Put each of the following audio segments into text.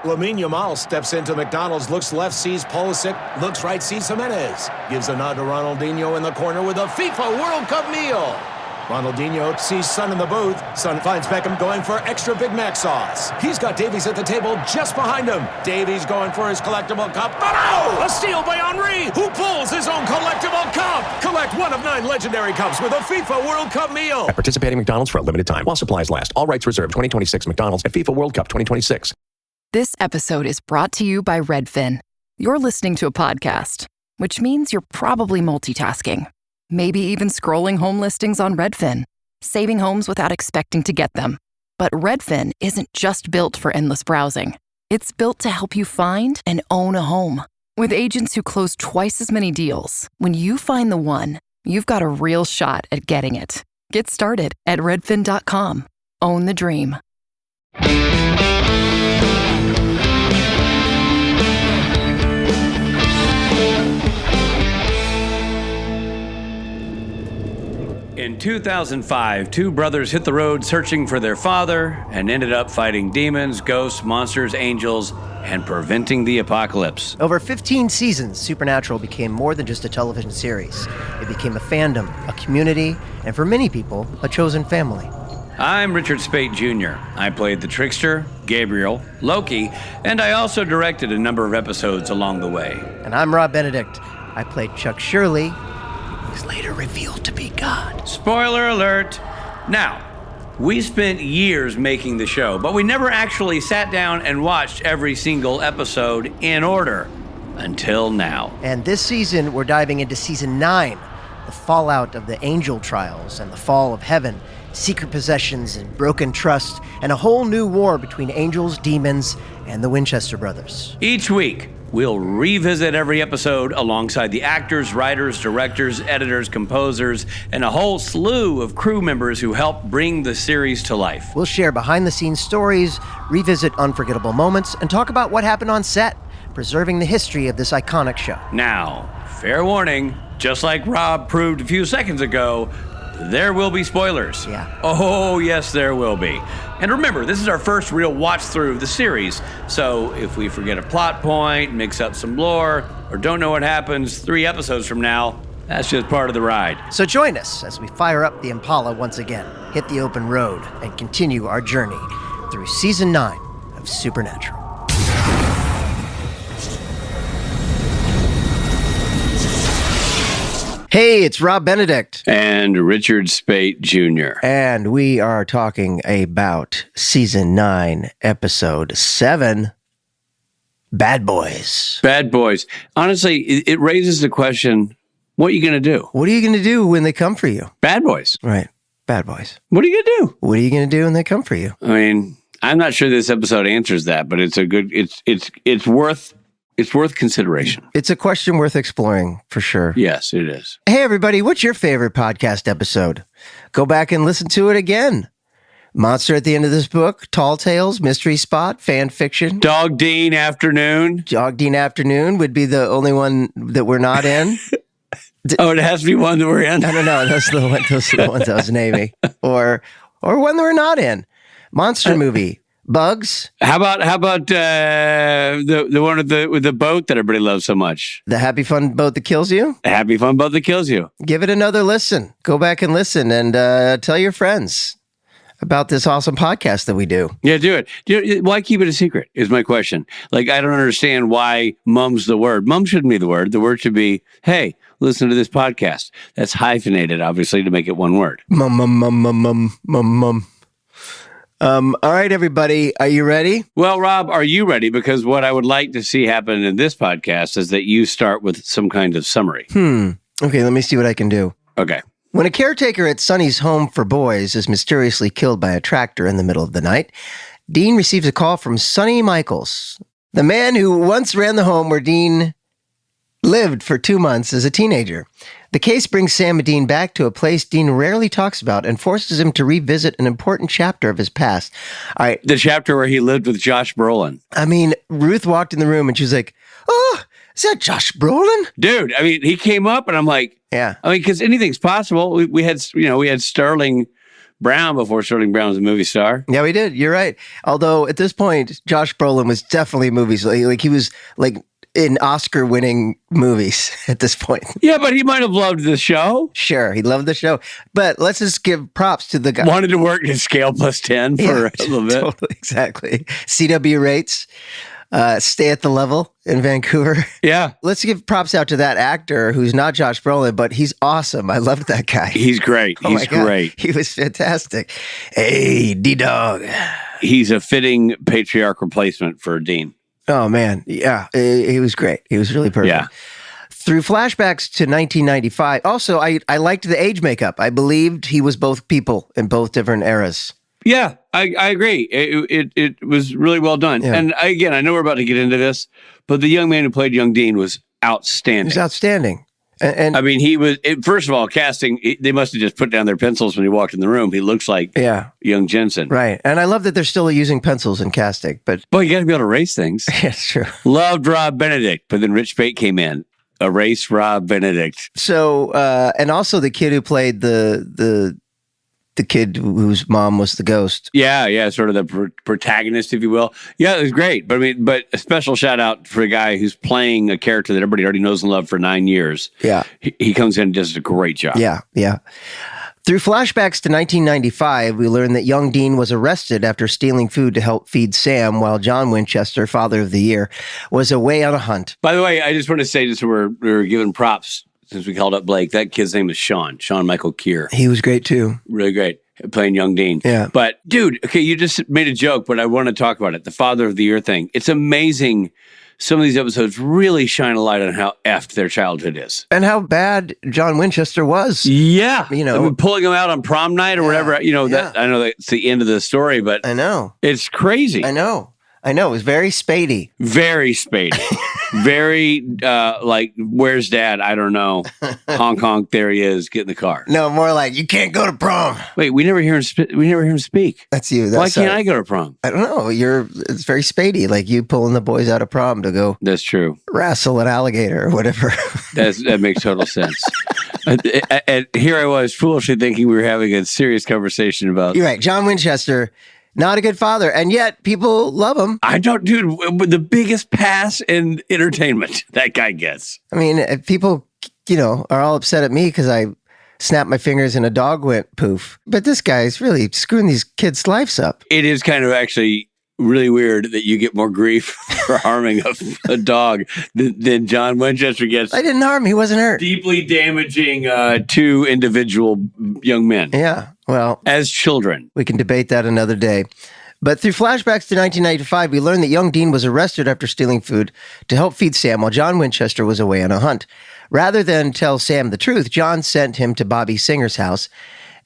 Lamine Yamal steps into McDonald's, looks left, sees Pulisic, looks right, sees Jimenez. Gives a nod to Ronaldinho in the corner with a FIFA World Cup meal. Ronaldinho sees Son in the booth. Son finds Beckham going for extra Big Mac sauce. He's got Davies at the table just behind him. Davies going for his collectible cup. Oh no! A steal by Henry, who pulls his own collectible cup. Collect one of 9 legendary cups with a FIFA World Cup meal. At participating McDonald's for a limited time while supplies last. All rights reserved. 2026 McDonald's at FIFA World Cup 2026. This episode is brought to you by Redfin. You're listening to a podcast, which means you're probably multitasking. Maybe even scrolling home listings on Redfin, saving homes without expecting to get them. But Redfin isn't just built for endless browsing. It's built to help you find and own a home. With agents who close twice as many deals, when you find the one, you've got a real shot at getting it. Get started at redfin.com. Own the dream. In 2005, 2 brothers hit the road searching for their father and ended up fighting demons, ghosts, monsters, angels, and preventing the apocalypse. Over 15 seasons, Supernatural became more than just a television series. It became a fandom, a community, and for many people, a chosen family. I'm Richard Speight Jr. I played the Trickster, Gabriel, Loki, and I also directed a number of episodes along the way. And I'm Rob Benedict. I played Chuck Shirley, who's later revealed to be God. Spoiler alert. Now, we spent years making the show, but we never actually sat down and watched every single episode in order until now. And this season, we're diving into season 9, the fallout of the angel trials and the fall of heaven, secret possessions and broken trust, and a whole new war between angels, demons, and the Winchester brothers. Each week, we'll revisit every episode alongside the actors, writers, directors, editors, composers, and a whole slew of crew members who helped bring the series to life. We'll share behind-the-scenes stories, revisit unforgettable moments, and talk about what happened on set, preserving the history of this iconic show. Now, fair warning, just like Rob proved a few seconds ago, there will be spoilers. Yeah. Oh, yes, there will be. And remember, this is our first real watch-through of the series, so if we forget a plot point, mix up some lore, or don't know what happens 3 episodes from now, that's just part of the ride. So join us as we fire up the Impala once again, hit the open road, and continue our journey through Season 9 of Supernatural. Hey, it's Rob Benedict. And Richard Speight Jr. And we are talking about Season 9, Episode 7, Bad Boys. Bad Boys. Honestly, it raises the question, what are you going to do? What are you going to do when they come for you? Bad Boys. Right. Bad Boys. What are you going to do? What are you going to do when they come for you? I mean, I'm not sure this episode answers that, but it's a good, it's worth consideration. It's a question worth exploring, for sure. Yes, it is. Hey, everybody, what's your favorite podcast episode? Go back and listen to it again. Monster at the End of This Book, Tall Tales, Mystery Spot, Fan Fiction. Dog Dean Afternoon. Dog Dean Afternoon would be the only one that we're not in. Oh, it has to be one that we're in? I don't know. Those are the ones I was naming. Or one that we're not in. Monster movie. Bugs. How about the one with the boat that everybody loves so much? The Happy Fun Boat That Kills You? The Happy Fun Boat That Kills You. Give it another listen. Go back and listen and tell your friends about this awesome podcast that we do. Yeah, do it. Why keep it a secret is my question. Like, I don't understand why mum's the word. Mum shouldn't be the word. The word should be, hey, listen to this podcast. That's hyphenated, obviously, to make it one word. Mum. All right, everybody, are you ready? Well, Rob, are you ready? Because what I would like to see happen in this podcast is that you start with some kind of summary. Okay, let me see what I can do. Okay. When a caretaker at Sonny's home for boys is mysteriously killed by a tractor in the middle of the night, Dean receives a call from Sonny Michaels, the man who once ran the home where Dean lived for 2 months as a teenager. The case brings Sam and Dean back to a place Dean rarely talks about and forces him to revisit an important chapter of his past. All right. The chapter where he lived with Josh Brolin. I mean, Ruth walked in the room and she was like, oh, is that Josh Brolin? Dude, I mean, he came up and I'm like, yeah. I mean, because anything's possible. We had Sterling Brown before Sterling Brown was a movie star. Yeah, we did. You're right. Although at this point, Josh Brolin was definitely movies. Like he was like in Oscar-winning movies at this point. Yeah, but he might have loved the show. Sure, he loved the show. But let's just give props to the guy. Wanted to work in Scale Plus 10 for a little bit. Totally, exactly. CW rates. Stay at the level in Vancouver. Yeah. Let's give props out to that actor who's not Josh Brolin, but he's awesome. I loved that guy. He's great. Oh He's great. He was fantastic. Hey, D-Dog. He's a fitting patriarch replacement for Dean. Oh, man. Yeah, he was great. He was really perfect. Yeah. Through flashbacks to 1995. Also, I liked the age makeup. I believed he was both people in both different eras. Yeah, I agree. It was really well done. Yeah. And again, I know we're about to get into this, but the young man who played young Dean was outstanding. He was outstanding. And I mean, first of all, casting, they must have just put down their pencils when he walked in the room. He looks like young Jensen. Right. And I love that they're still using pencils in casting. But Boy, you got to be able to erase things. Yeah, it's true. Loved Rob Benedict, but then Rich Spate came in. Erase Rob Benedict. So, and also the kid who played the kid whose mom was the ghost. Yeah, sort of the protagonist, if you will. Yeah, it was great. But but a special shout out for a guy who's playing a character that everybody already knows and loves for 9 years. Yeah. He comes in and does a great job. Yeah. Through flashbacks to 1995, we learn that young Dean was arrested after stealing food to help feed Sam while John Winchester, Father of the Year, was away on a hunt. By the way, I just want to say, just so we're giving props, since we called up Blake, that kid's name is Sean Michael Keir. He was great too. Really great. Playing young Dean. Yeah. But dude, okay, you just made a joke, but I want to talk about it. The Father of the Year thing. It's amazing. Some of these episodes really shine a light on how effed their childhood is. And how bad John Winchester was. Yeah. You know, I mean, pulling him out on prom night or whatever, that I know that's the end of the story, but I know. It's crazy. I know. It was very Spady. Very Spady. Very, like, where's dad? I don't know. Honk, honk, there he is. Get in the car. No, more like, you can't go to prom. Wait, we never hear him speak. That's you. Why can't I go to prom? I don't know. It's very Spady, like you pulling the boys out of prom to go. That's true. Wrestle an alligator or whatever. That makes total sense. And here I was foolishly thinking we were having a serious conversation about. You're right. John Winchester, not a good father, and yet people love him. I don't, dude, the biggest pass in entertainment that guy gets. I mean, people, are all upset at me because I snapped my fingers and a dog went poof. But this guy's really screwing these kids' lives up. It is kind of actually really weird that you get more grief for harming a dog than John Winchester gets. I didn't harm him. He wasn't hurt. Deeply damaging two individual young men. Yeah, well. As children. We can debate that another day. But through flashbacks to 1995, we learned that young Dean was arrested after stealing food to help feed Sam while John Winchester was away on a hunt. Rather than tell Sam the truth, John sent him to Bobby Singer's house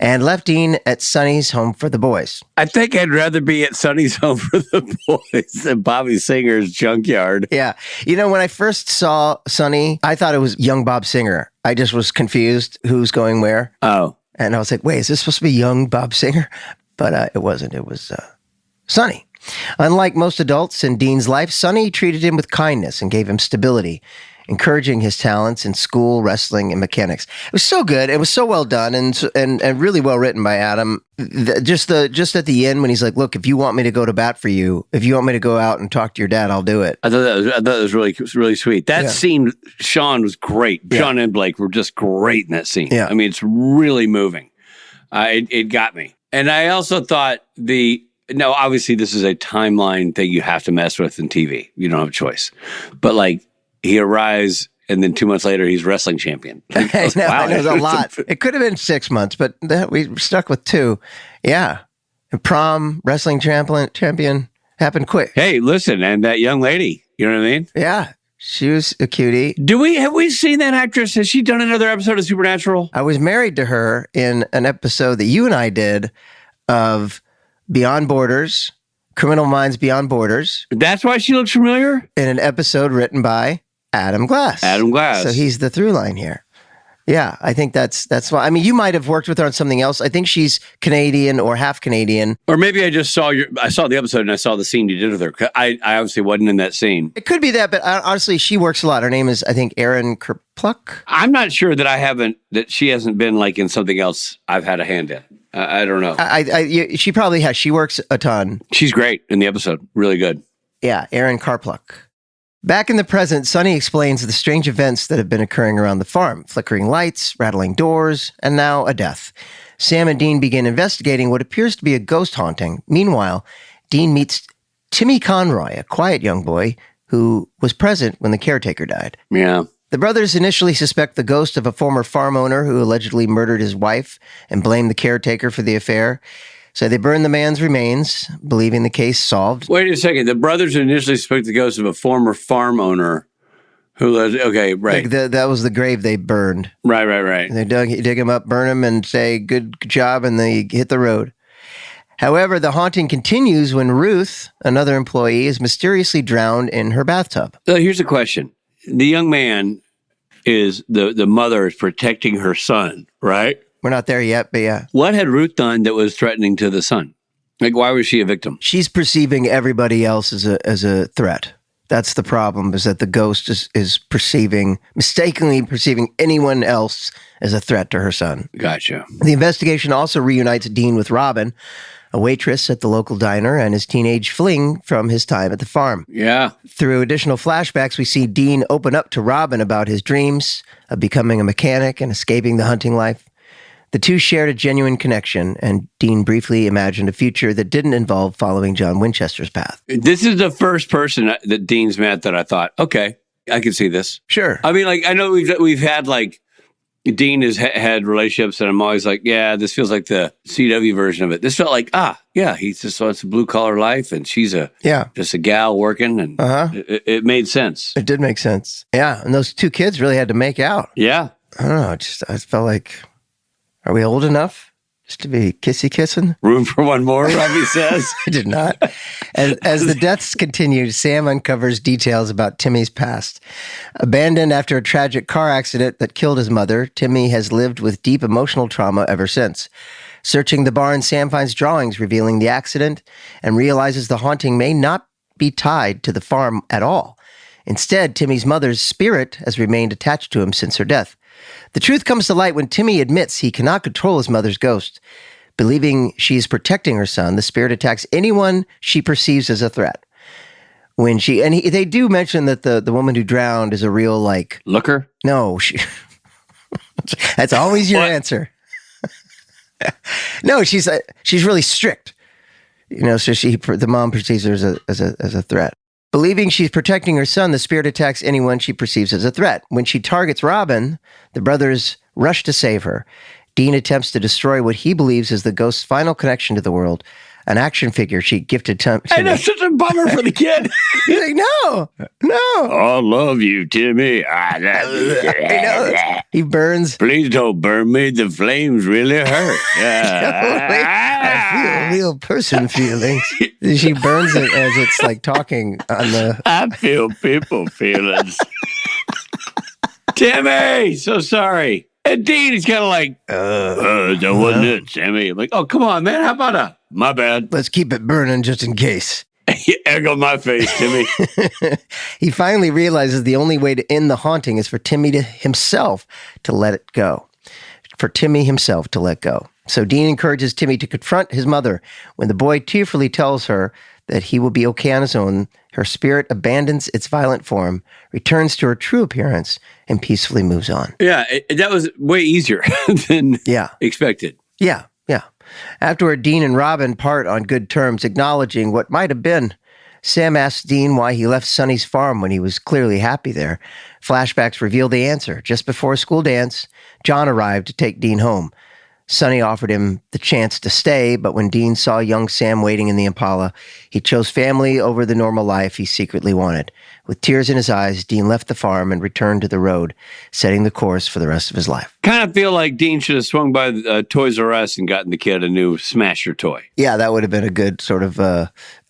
and left Dean at Sonny's home for the boys. I think I'd rather be at Sonny's home for the boys than Bobby Singer's junkyard. Yeah. When I first saw Sonny, I thought it was young Bob Singer. I just was confused who's going where. Oh. And I was like, wait, is this supposed to be young Bob Singer? But it wasn't. It was Sonny. Unlike most adults in Dean's life, Sonny treated him with kindness and gave him stability, encouraging his talents in school, wrestling, and mechanics. It was so good. It was so well done and really well written by Adam. Just at the end when he's like, look, if you want me to go to bat for you, if you want me to go out and talk to your dad, I'll do it. I thought that was really sweet. That scene, Sean was great. Yeah. Sean and Blake were just great in that scene. Yeah. I mean, it's really moving. It got me. And I also thought obviously this is a timeline thing you have to mess with in TV. You don't have a choice. But like, he arrives, and then 2 months later, he's wrestling champion. I know, there's a lot. It could have been 6 months, but we stuck with 2. Yeah. And prom, wrestling champion happened quick. Hey, listen, and that young lady, you know what I mean? Yeah. She was a cutie. Have we seen that actress? Has she done another episode of Supernatural? I was married to her in an episode that you and I did of Beyond Borders, Criminal Minds Beyond Borders. That's why she looks familiar? In an episode written by Adam Glass. Adam Glass. So he's the through line here. Yeah, I think that's why. I mean, you might have worked with her on something else. I think she's Canadian or half Canadian. Or maybe I just saw the episode and I saw the scene you did with her. I obviously wasn't in that scene. It could be that, but honestly, she works a lot. Her name is, I think, Erin Kerpluck. I'm not sure that she hasn't been like in something else I've had a hand in. I don't know. She probably has. She works a ton. She's great in the episode. Really good. Yeah, Erin Karpluk. Back in the present, Sonny explains the strange events that have been occurring around the farm. Flickering lights, rattling doors, and now a death. Sam and Dean begin investigating what appears to be a ghost haunting. Meanwhile, Dean meets Timmy Conroy, a quiet young boy who was present when the caretaker died. Yeah. The brothers initially suspect the ghost of a former farm owner who allegedly murdered his wife and blame the caretaker for the affair. So they burn the man's remains, believing the case solved. Wait a second. The brothers initially suspect the ghost of a former farm owner who was, okay, right. Like that was the grave they burned. Right. They dig him up, burn him, and say, good job, and they hit the road. However, the haunting continues when Ruth, another employee, is mysteriously drowned in her bathtub. So here's a question. The young man is, the mother is protecting her son, right? We're not there yet, but yeah. What had Ruth done that was threatening to the son? Like, why was she a victim? She's perceiving everybody else as a threat. That's the problem, is that the ghost is mistakenly perceiving anyone else as a threat to her son. Gotcha. The investigation also reunites Dean with Robin, a waitress at the local diner, and his teenage fling from his time at the farm. Yeah. Through additional flashbacks, we see Dean open up to Robin about his dreams of becoming a mechanic and escaping the hunting life. The two shared a genuine connection, and Dean briefly imagined a future that didn't involve following John Winchester's path. This is the first person that Dean's met that I thought, okay, I can see this. Sure. I mean, like, I know we've had, like, Dean has had relationships, and I'm always like, yeah, this feels like the CW version of it. This felt like, yeah, he just wants a blue-collar life, and she's just a gal working, and it made sense. It did make sense. Yeah, and those two kids really had to make out. Yeah. I don't know, I felt like, are we old enough just to be kissing? Room for one more, Robbie says. I did not. As the deaths continue, Sam uncovers details about Timmy's past. Abandoned after a tragic car accident that killed his mother, Timmy has lived with deep emotional trauma ever since. Searching the barn, Sam finds drawings revealing the accident and realizes the haunting may not be tied to the farm at all. Instead, Timmy's mother's spirit has remained attached to him since her death. The truth comes to light when Timmy admits he cannot control his mother's ghost. Believing she is protecting her son, the spirit attacks anyone she perceives as a threat. They do mention that the woman who drowned is a real, like... Looker? No. That's always your answer. No, she's really strict. So the mom perceives her as a threat. Believing she's protecting her son, the spirit attacks anyone she perceives as a threat. When she targets Robin, the brothers rush to save her. Dean attempts to destroy what he believes is the ghost's final connection to the world, an action figure she gifted to And that's such a bummer for the kid. He's like, no. I love you, Timmy. I love you. I know. He burns. Please don't burn me. The flames really hurt. I feel real person feelings. She burns it as it's like talking on the... I feel people feelings. Timmy, so sorry. And Dean is kind of like, that wasn't it, Timmy. I'm like, oh, come on, man. How about my bad. Let's keep it burning just in case. Egg on my face, Timmy. He finally realizes the only way to end the haunting is for Timmy himself to let it go. So Dean encourages Timmy to confront his mother. When the boy tearfully tells her that he will be okay on his own, her spirit abandons its violent form, returns to her true appearance, and peacefully moves on. Yeah, that was way easier than expected. Yeah. Afterward, Dean and Robin part on good terms, acknowledging what might have been. Sam asks Dean why he left Sonny's farm when he was clearly happy there. Flashbacks reveal the answer. Just before a school dance, John arrived to take Dean home. Sonny offered him the chance to stay, but when Dean saw young Sam waiting in the Impala, he chose family over the normal life he secretly wanted. With tears in his eyes, Dean left the farm and returned to the road, setting the course for the rest of his life. Kind of feel like Dean should have swung by Toys R Us and gotten the kid a new Smasher toy. Yeah, that would have been a good sort of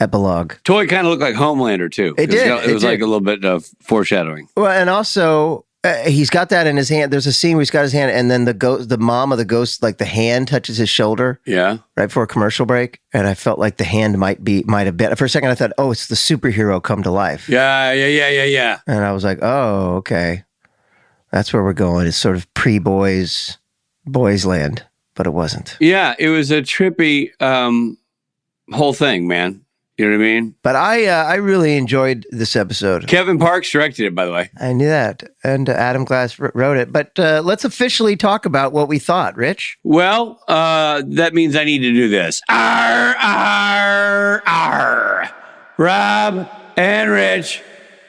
epilogue. Toy kind of looked like Homelander, too. It did. It was like a little bit of foreshadowing. Well, and also... he's got that in his hand. There's a scene where he's got his hand, and then the mom of the ghost, like the hand touches his shoulder. Yeah. Right before a commercial break, and I felt like the hand might have been. For a second, I thought, oh, it's the superhero come to life. Yeah. And I was like, oh, okay, that's where we're going. It's sort of pre-boys land, but it wasn't. Yeah, it was a trippy whole thing, man. You know what I mean? But I really enjoyed this episode. Kevin Parks directed it, by the way. I knew that. And Adam Glass wrote it. But let's officially talk about what we thought, Rich. Well, that means I need to do this. Arr, arr, arr. Rob and Rich,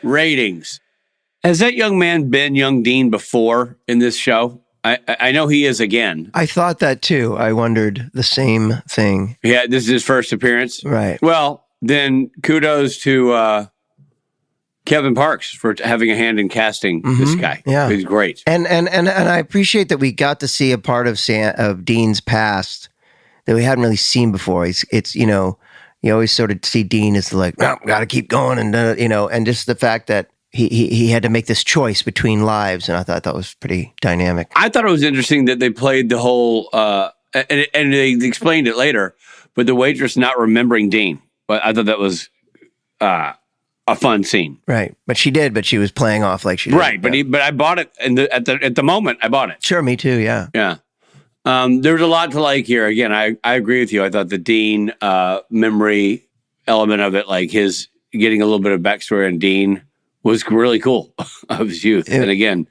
ratings. Has that young man been young Dean before in this show? I know he is again. I thought that too. I wondered the same thing. Yeah, this is his first appearance? Right. Well, then kudos to Kevin Parks for having a hand in casting this guy. Yeah. He's great. And I appreciate that we got to see a part of Dean's past that we hadn't really seen before. It's you know, you always sort of see Dean as like, no, got to keep going, and you know, and just the fact that he had to make this choice between lives, and I thought that was pretty dynamic. I thought it was interesting that they played the whole, and they explained it later, but the waitress not remembering Dean. But I thought that was a fun scene. Right, but she was playing off like she did. Right, but I bought it, and at the moment I bought it. Sure, me too. Yeah. Yeah. There's a lot to like here. Again, I agree with you. I thought the Dean memory element of it, like his getting a little bit of backstory on Dean, was really cool of his youth. And again,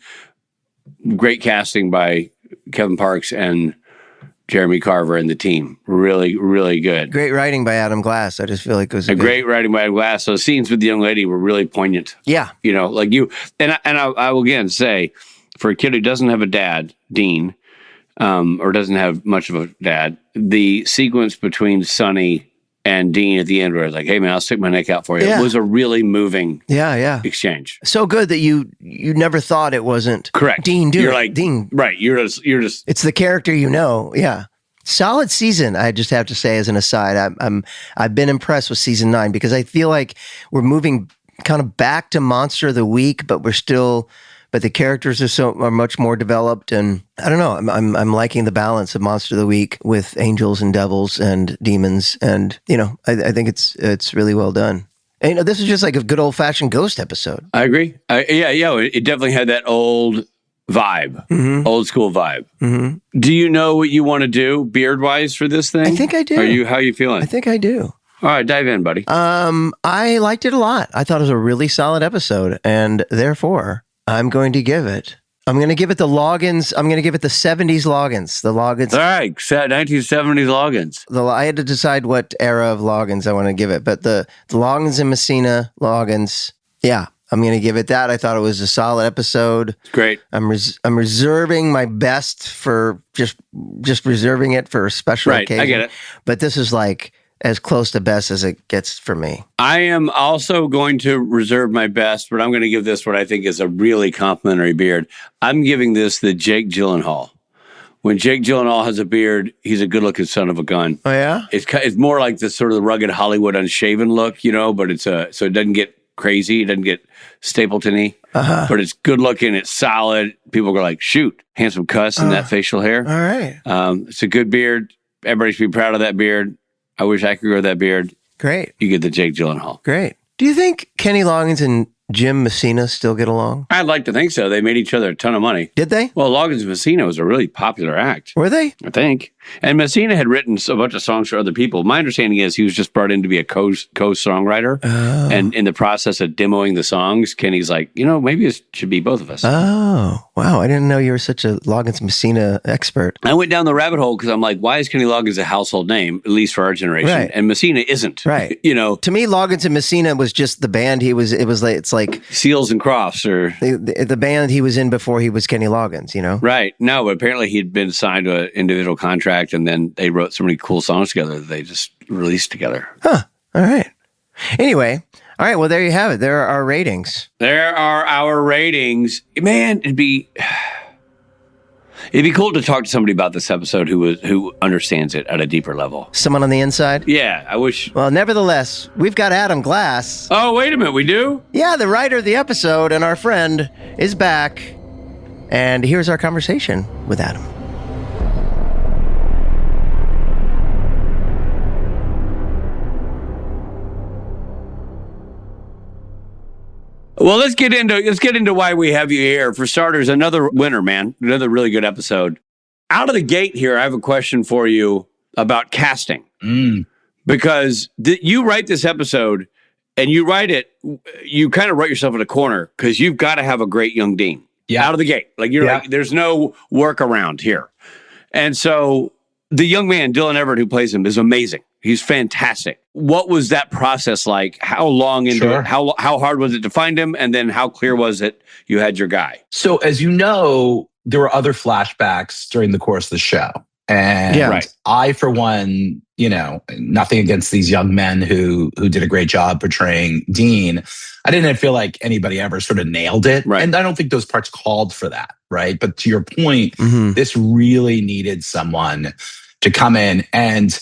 great casting by Kevin Parks and Jeremy Carver and the team. Really, really good. Great writing by Adam Glass. I just feel like it was great writing by Adam Glass. Those scenes with the young lady were really poignant. Yeah. You know, like you, and I will again say, for a kid who doesn't have a dad, Dean, or doesn't have much of a dad, the sequence between Sonny and Dean at the end where it's like, hey man, I'll stick my neck out for you. Yeah. It was a really moving exchange. So good that you never thought it wasn't correct. Dean doing You're like, Dean. Right. You're just it's the character you know. Yeah. Solid season, I just have to say as an aside. I've been impressed with season 9 because I feel like we're moving kind of back to Monster of the Week, but the characters are much more developed, and I don't know. I'm liking the balance of Monster of the Week with angels and devils and demons, and you know, I think it's really well done. And you know, this is just like a good old fashioned Ghost episode. I agree. It definitely had that old vibe, old school vibe. Mm-hmm. Do you know what you want to do beard wise for this thing? I think I do. How are you feeling? I think I do. All right, dive in, buddy. I liked it a lot. I thought it was a really solid episode, and therefore, I'm going to give it the logins. I'm going to give it the 70s logins. The logins. All right, 1970s logins. I had to decide what era of logins I want to give it, but the logins in Messina logins. Yeah, I'm going to give it that. I thought it was a solid episode. Great. I'm reserving my best for just reserving it for a special occasion. I get it. But this is like as close to best as it gets for me. I am also going to reserve my best, but I'm going to give this what I think is a really complimentary beard. I'm giving this the Jake Gyllenhaal. When Jake Gyllenhaal has a beard, he's a good-looking son of a gun. Oh, yeah? It's more like this sort of rugged Hollywood unshaven look, you know, but so it doesn't get crazy. It doesn't get Stapleton-y. But it's good-looking. It's solid. People go like, shoot, handsome cuss in that facial hair. All right. It's a good beard. Everybody should be proud of that beard. I wish I could grow that beard. Great. You get the Jake Gyllenhaal. Great. Do you think Kenny Loggins and Jim Messina still get along? I'd like to think so. They made each other a ton of money. Did they? Well, Loggins and Messina was a really popular act. Were they? I think. And Messina had written a bunch of songs for other people. My understanding is he was just brought in to be a co-songwriter. Oh. And in the process of demoing the songs, Kenny's like, maybe it should be both of us. Oh, wow. I didn't know you were such a Loggins Messina expert. I went down the rabbit hole because I'm like, why is Kenny Loggins a household name, at least for our generation? Right. And Messina isn't. Right. To me, Loggins and Messina was just the band it's like Seals and Crofts or the band he was in before he was Kenny Loggins, Right. No, but apparently he'd been signed to an individual contract and then they wrote so many cool songs together that they just released together. Huh. All right. Anyway, all right. Well, there you have it. There are our ratings. There are our ratings. Man, it'd be cool to talk to somebody about this episode who understands it at a deeper level. Someone on the inside? Yeah, I wish. Well, nevertheless, we've got Adam Glass. Oh, wait a minute. We do? Yeah, the writer of the episode and our friend is back. And here's our conversation with Adam. Well, let's get into why we have you here. For starters, another winner, man. Another really good episode. Out of the gate here, I have a question for you about casting. Because you write this episode and you write it, you kind of write yourself in a corner because you've got to have a great young Dean out of the gate. Like like, there's no workaround here. And so the young man, Dylan Everett, who plays him, is amazing. He's fantastic. What was that process like? How long into it? How hard was it to find him? And then how clear was it you had your guy? So as you know, there were other flashbacks during the course of the show. And I, for one, nothing against these young men who did a great job portraying Dean. I didn't feel like anybody ever sort of nailed it. Right. And I don't think those parts called for that. Right. But to your point, this really needed someone to come in. And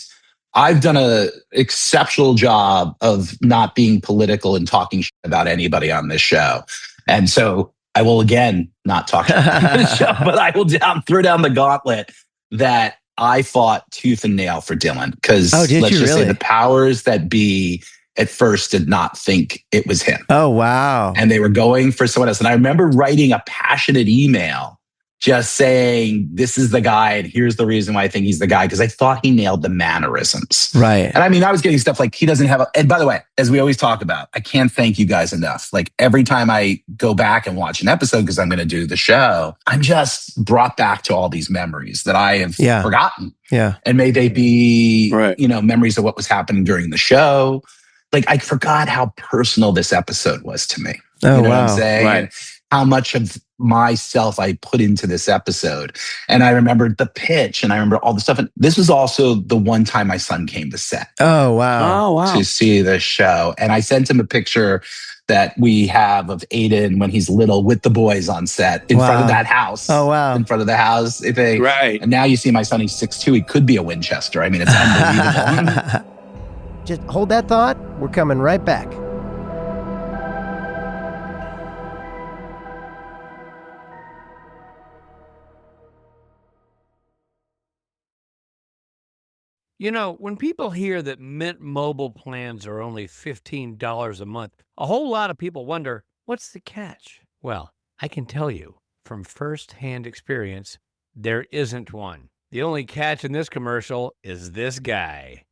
I've done an exceptional job of not being political and talking shit about anybody on this show. And so I will, again, not talk shit about this show, but I will throw down the gauntlet that I fought tooth and nail for Dylan. Because let's just say the powers that be at first did not think it was him. Oh, wow. And they were going for someone else. And I remember writing a passionate email just saying, this is the guy, and here's the reason why I think he's the guy, because I thought he nailed the mannerisms. Right. And I mean, I was getting stuff like he doesn't have and by the way, as we always talk about, I can't thank you guys enough. Like every time I go back and watch an episode, because I'm going to do the show, I'm just brought back to all these memories that I have forgotten. Yeah. And may they be, memories of what was happening during the show. Like I forgot how personal this episode was to me. Oh, you know wow. what I'm saying? Right. And how much of myself I put into this episode. And I remembered the pitch and I remember all the stuff. And this was also the one time my son came to set. Oh, wow. Oh, wow. To see the show. And I sent him a picture that we have of Aiden when he's little with the boys on set in front of that house. Oh, wow. In front of the house. Right. And now you see my son, he's 6'2". He could be a Winchester. I mean, it's unbelievable. Just hold that thought. We're coming right back. When people hear that Mint Mobile plans are only $15 a month, a whole lot of people wonder, what's the catch? Well, I can tell you from firsthand experience, there isn't one. The only catch in this commercial is this guy.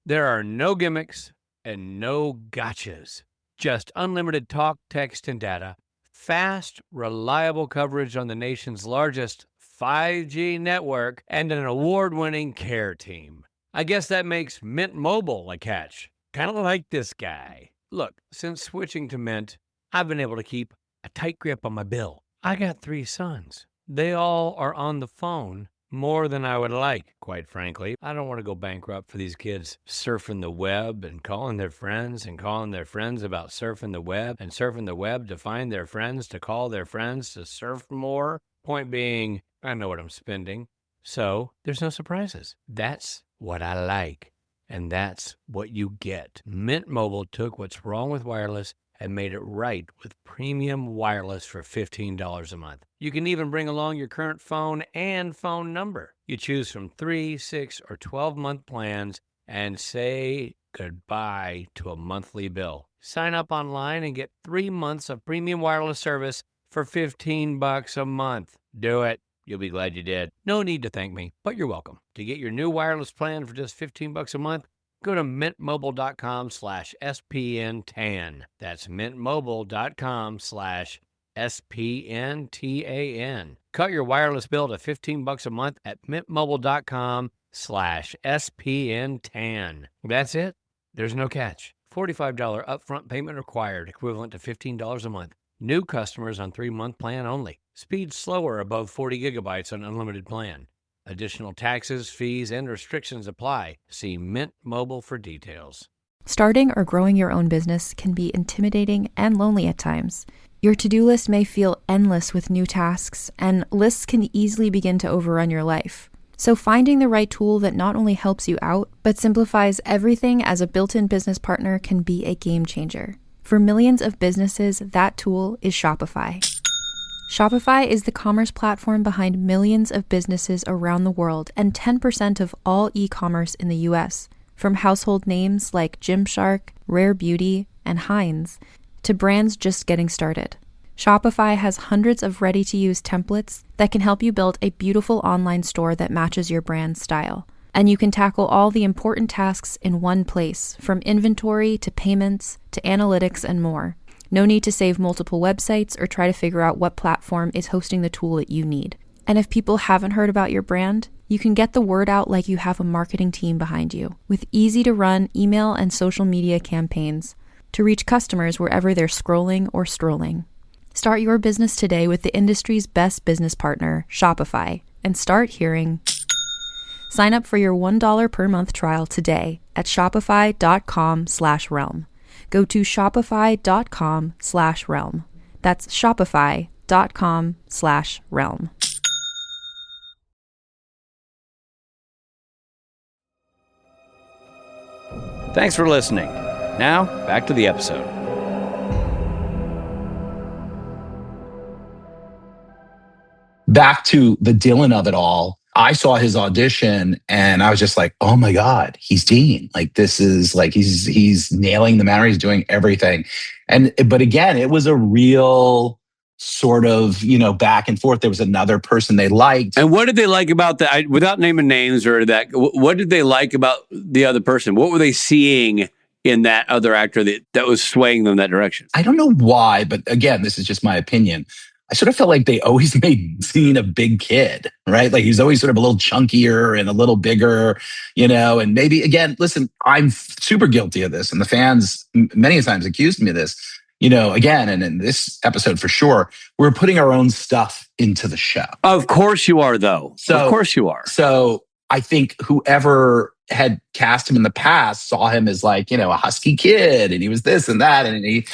There are no gimmicks and no gotchas. Just unlimited talk, text, and data, fast, reliable coverage on the nation's largest 5G network, and an award-winning care team. I guess that makes Mint Mobile a catch. Kind of like this guy. Look, since switching to Mint, I've been able to keep a tight grip on my bill. I got 3 sons. They all are on the phone more than I would like, quite frankly. I don't want to go bankrupt for these kids surfing the web and calling their friends and calling their friends about surfing the web and surfing the web to find their friends to call their friends to surf more. Point being, I know what I'm spending, so there's no surprises. That's what I like, and that's what you get. Mint Mobile took what's wrong with wireless and made it right with premium wireless for $15 a month. You can even bring along your current phone and phone number. You choose from 3, 6, or 12-month plans and say goodbye to a monthly bill. Sign up online and get 3 months of premium wireless service for $15 a month. Do it. You'll be glad you did. No need to thank me, but you're welcome. To get your new wireless plan for just $15 a month, go to mintmobile.com/SPNTAN. That's mintmobile.com/SPNTAN. Cut your wireless bill to $15 a month at mintmobile.com/SPNTAN. That's it. There's no catch. $45 upfront payment required, equivalent to $15 a month. New customers on 3-month plan only. Speed slower above 40 gigabytes on unlimited plan. Additional taxes, fees, and restrictions apply. See Mint Mobile for details. Starting or growing your own business can be intimidating and lonely at times. Your to-do list may feel endless with new tasks, and lists can easily begin to overrun your life. So finding the right tool that not only helps you out, but simplifies everything as a built-in business partner can be a game changer. For millions of businesses, that tool is Shopify. Shopify is the commerce platform behind millions of businesses around the world and 10% of all e-commerce in the US. From household names like Gymshark, Rare Beauty, and Heinz, to brands just getting started. Shopify has hundreds of ready-to-use templates that can help you build a beautiful online store that matches your brand style. And you can tackle all the important tasks in one place, from inventory to payments to analytics and more. No need to save multiple websites or try to figure out what platform is hosting the tool that you need. And if people haven't heard about your brand, you can get the word out like you have a marketing team behind you, with easy-to-run email and social media campaigns to reach customers wherever they're scrolling or strolling. Start your business today with the industry's best business partner, Shopify, and start hearing. Sign up for your $1 per month trial today at shopify.com/realm. Go to shopify.com/realm. That's shopify.com/realm. Thanks for listening. Now, back to the episode. Back to the Dylan of it all. I saw his audition and I was just like, oh my God, he's Dean. Like, this is like, he's nailing the manner. He's doing everything. But again, it was a real sort of, back and forth. There was another person they liked. And what did they like about that? Without naming names or that, what did they like about the other person? What were they seeing in that other actor that was swaying them that direction? I don't know why, but again, this is just my opinion. I sort of felt like they always made Dean a big kid, right? Like he's always sort of a little chunkier and a little bigger, and maybe, again, listen, I'm super guilty of this. And the fans many times accused me of this, again, and in this episode for sure, we're putting our own stuff into the show. Of course you are, though. Of course you are. So I think whoever had cast him in the past saw him as like, a husky kid, and he was this and that, and he,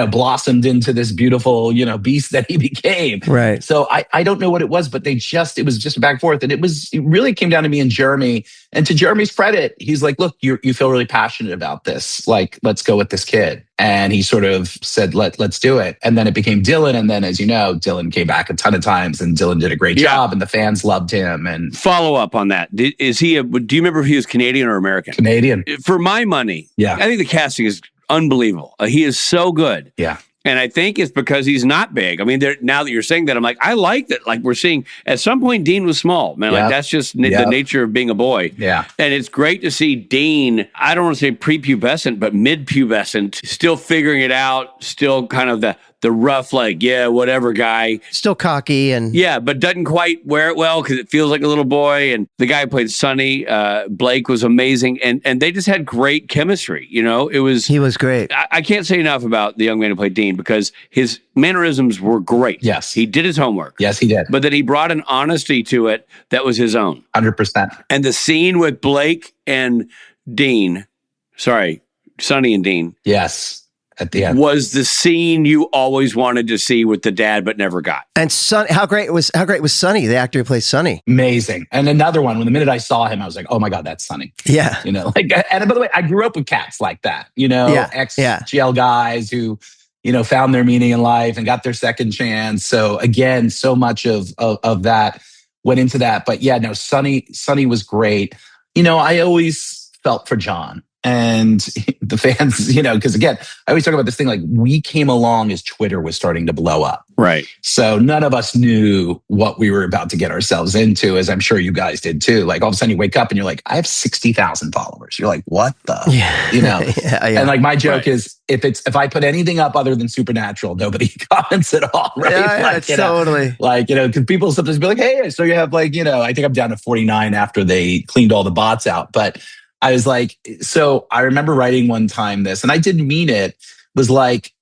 blossomed into this beautiful, beast that he became. Right. So I don't know what it was, but it was just back and forth. And it really came down to me and Jeremy. And to Jeremy's credit, he's like, look, you feel really passionate about this. Like, let's go with this kid. And he sort of said, let's do it. And then it became Dylan. And then, as you know, Dylan came back a ton of times and Dylan did a great job and the fans loved him. And follow up on that. Do you remember if he was Canadian or American? Canadian. For my money, yeah. I think the casting is unbelievable. He is so good. Yeah. And I think it's because he's not big. I mean, now that you're saying that, I'm like, I like that. Like, we're seeing, at some point, Dean was small, man. Like, that's just the nature of being a boy. Yeah. And it's great to see Dean, I don't want to say prepubescent, but mid-pubescent, still figuring it out, still kind of the rough, like, whatever guy. Still cocky and... Yeah, but doesn't quite wear it well because it feels like a little boy. And the guy who played Sonny, Blake, was amazing. And they just had great chemistry, He was great. I can't say enough about the young man who played Dean because his mannerisms were great. Yes. He did his homework. Yes, he did. But then he brought an honesty to it that was his own. 100%. And the scene with Blake and Sonny and Dean. Yes. At the end, was the scene you always wanted to see with the dad but never got. And how great was Sonny, the actor who plays Sonny? Amazing. And another one, when the minute I saw him, I was like, oh my God, that's Sonny. Yeah. And by the way, I grew up with cats like that, ex-GL guys who, found their meaning in life and got their second chance. So again, so much of that went into that. But yeah, no, Sonny was great. I always felt for John. And the fans, because again, I always talk about this thing, like we came along as Twitter was starting to blow up. Right. So none of us knew what we were about to get ourselves into, as I'm sure you guys did too. Like all of a sudden you wake up and you're like, I have 60,000 followers. You're like, what the, Yeah. And like my joke is if I put anything up other than Supernatural, nobody comments at all. Right. Yeah, totally. Because people sometimes be like, hey, so you have I think I'm down to 49 after they cleaned all the bots out. But I was like, so I remember writing one time this, and I didn't mean it, was like,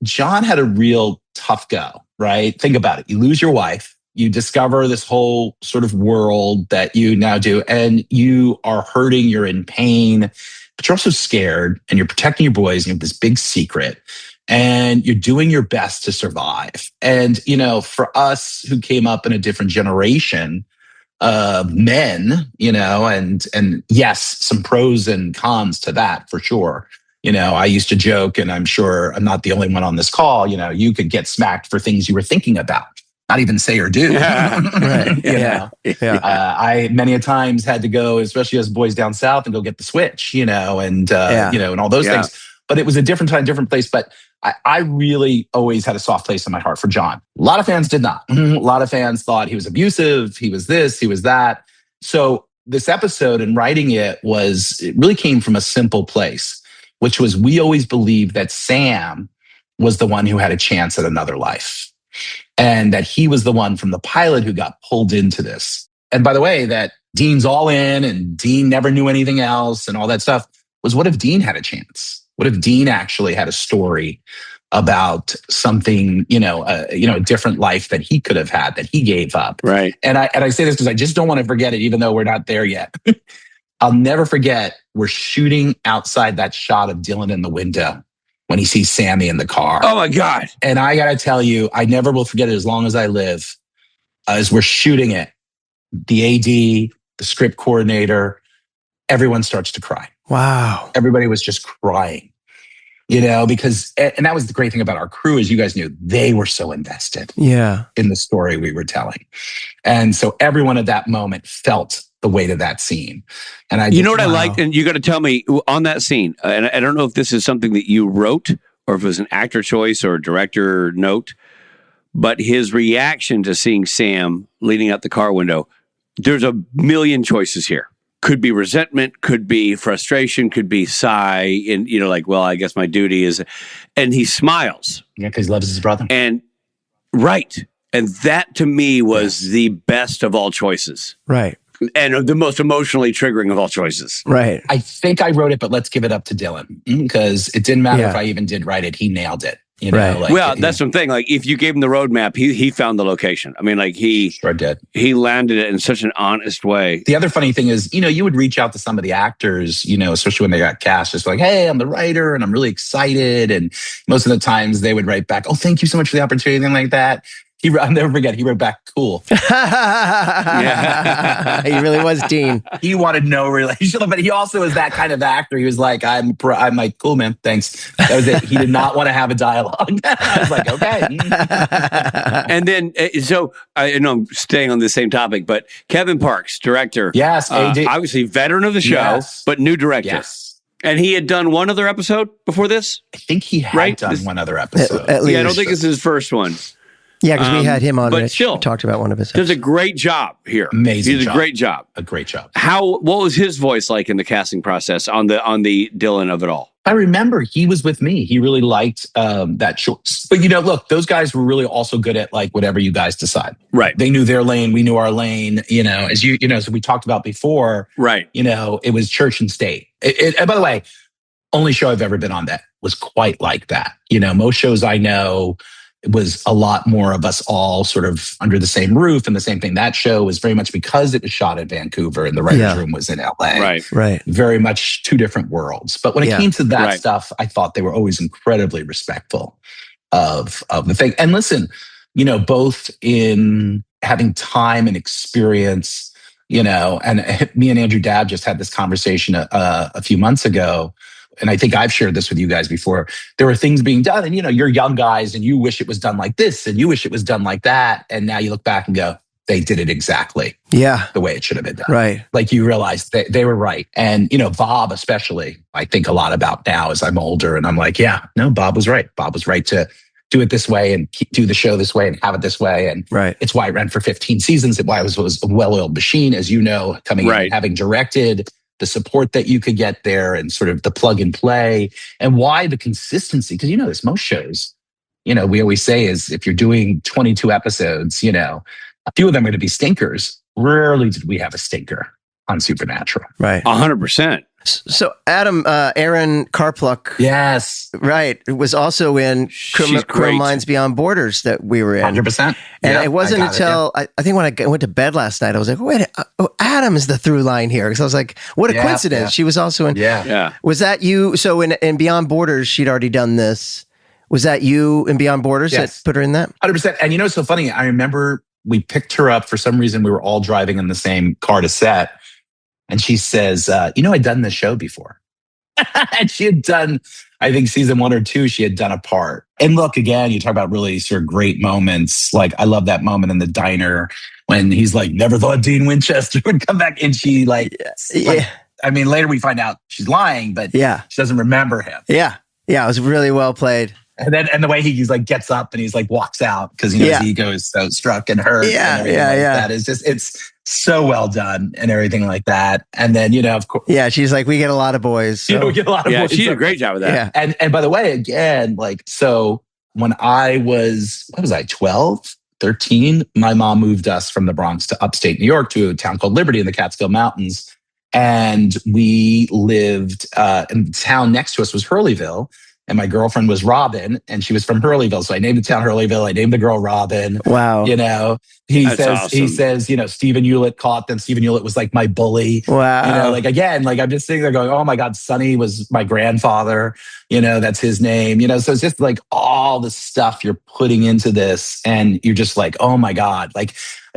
John had a real tough go, right? Think about it. You lose your wife, you discover this whole sort of world that you now do, and you are hurting, you're in pain, but you're also scared, and you're protecting your boys, and you have this big secret, and you're doing your best to survive. And, for us who came up in a different generation, men, and yes, some pros and cons to that for sure. I used to joke, and I'm sure I'm not the only one on this call, you could get smacked for things you were thinking about, not even say or do. Right. Yeah. I many a times had to go, especially as boys down south, and go get the switch, and all those things. But it was a different time, different place. But I really always had a soft place in my heart for John. A lot of fans did not. A lot of fans thought he was abusive, he was this, he was that. So this episode and writing it really came from a simple place, which was we always believed that Sam was the one who had a chance at another life. And that he was the one from the pilot who got pulled into this. And by the way, that Dean's all in and Dean never knew anything else and all that stuff was, what if Dean had a chance? What if Dean actually had a story about something, a different life that he could have had, that he gave up? Right. And I say this because I just don't want to forget it, even though we're not there yet. I'll never forget, we're shooting outside that shot of Dylan in the window when he sees Sammy in the car. Oh my God. And I got to tell you, I never will forget it as long as I live. As we're shooting it, the AD, the script coordinator, everyone starts to cry. Wow. Everybody was just crying, because, and that was the great thing about our crew, as you guys knew, they were so invested in the story we were telling. And so everyone at that moment felt the weight of that scene. And what I liked, and you got to tell me on that scene, and I don't know if this is something that you wrote or if it was an actor choice or a director note, but his reaction to seeing Sam leaning out the car window, there's a million choices here. Could be resentment, could be frustration, could be sigh, and well, I guess my duty is, and he smiles. Yeah, because he loves his brother. And and that to me was the best of all choices. Right. And the most emotionally triggering of all choices. Right. I think I wrote it, but let's give it up to Dylan, because it didn't matter if I even did write it. He nailed it. Right. That's something. Like, if you gave him the roadmap, he found the location. I mean, he sure did. He landed it in such an honest way. The other funny thing is, you would reach out to some of the actors, especially when they got cast, just like, hey, I'm the writer and I'm really excited. And most of the times they would write back, oh, thank you so much for the opportunity, anything like that. I'll never forget, he wrote back, cool. He really was Dean. He wanted no relationship, but he also is that kind of actor. He was like, I'm like, cool, man, thanks. That was it. He did not want to have a dialogue. I was like, okay. And then, so I know I'm staying on the same topic, but Kevin Parks, director. Yes, obviously veteran of the show, but new director. Yes. And he had done one other episode before this? I think he had done one other episode. At least. Yeah, I don't think it's his first one. Yeah, because we had him on. But still, we talked about one of his. Does a great job here. Amazing. He did a great job. A great job. What was his voice like in the casting process on the Dylan of it all? I remember he was with me. He really liked that choice. But look, those guys were really also good at like whatever you guys decide. Right. They knew their lane. We knew our lane. As so we talked about before. Right. It was church and state. And by the way, only show I've ever been on that was quite like that. Most shows I know, it was a lot more of us all sort of under the same roof and the same thing. That show was very much because it was shot in Vancouver and the writer's room was in LA. Right. Very much two different worlds. But when it came to that stuff, I thought they were always incredibly respectful of the thing. And listen, both in having time and experience, and me and Andrew Dabb just had this conversation a few months ago. And I think I've shared this with you guys before. There were things being done and, you're young guys and you wish it was done like this and you wish it was done like that. And now you look back and go, they did it exactly the way it should have been done. Right. Like you realize they were right. And, Bob especially, I think a lot about now as I'm older and I'm like, yeah, no, Bob was right. Bob was right to do it this way and do the show this way and have it this way. And it's why it ran for 15 seasons. It's why it was a well-oiled machine, as you know, coming in, having directed, the support that you could get there and sort of the plug and play, and why the consistency. Because there's most shows, we always say is if you're doing 22 episodes, a few of them are going to be stinkers. Rarely did we have a stinker on Supernatural. Right. 100%. So Adam, Aaron Karpluk. Yes. Right. It was also in Criminal Minds Beyond Borders that we were in. 100%. And it wasn't until, I think when I went to bed last night, I was like, wait, Adam is the through line here. Because I was like, what a coincidence. Yeah. She was also in. Yeah. Was that you? So in Beyond Borders, she'd already done this. Was that you in Beyond Borders that put her in that? 100%. And it's so funny. I remember we picked her up for some reason. We were all driving in the same car to set. And she says, I'd done this show before. And she had done, I think season 1 or 2, she had done a part. And look, again, you talk about really sort of great moments. Like, I love that moment in the diner when he's like, never thought Dean Winchester would come back. And she I mean, later we find out she's lying, but she doesn't remember him. Yeah. Yeah. It was really well played. And the way he's like gets up and he's like walks out because his ego is so struck and hurt. That is just, it's so well done and everything like that. And then, of course. Yeah, she's like, we get a lot of boys. So. We get a lot of boys. She did a great job with that. Yeah. And by the way, again, so when I was, 12, 13, my mom moved us from the Bronx to upstate New York to a town called Liberty in the Catskill Mountains. And we lived in the town next to us was Hurleyville. And my girlfriend was Robin, and she was from Hurleyville. So I named the town Hurleyville. I named the girl Robin. Wow. He says, Stephen Hewlett caught them. Stephen Hewlett was like my bully. Wow. I'm just sitting there going, oh my God, Sonny was my grandfather. That's his name. So it's just like all the stuff you're putting into this. And you're just like, oh my God.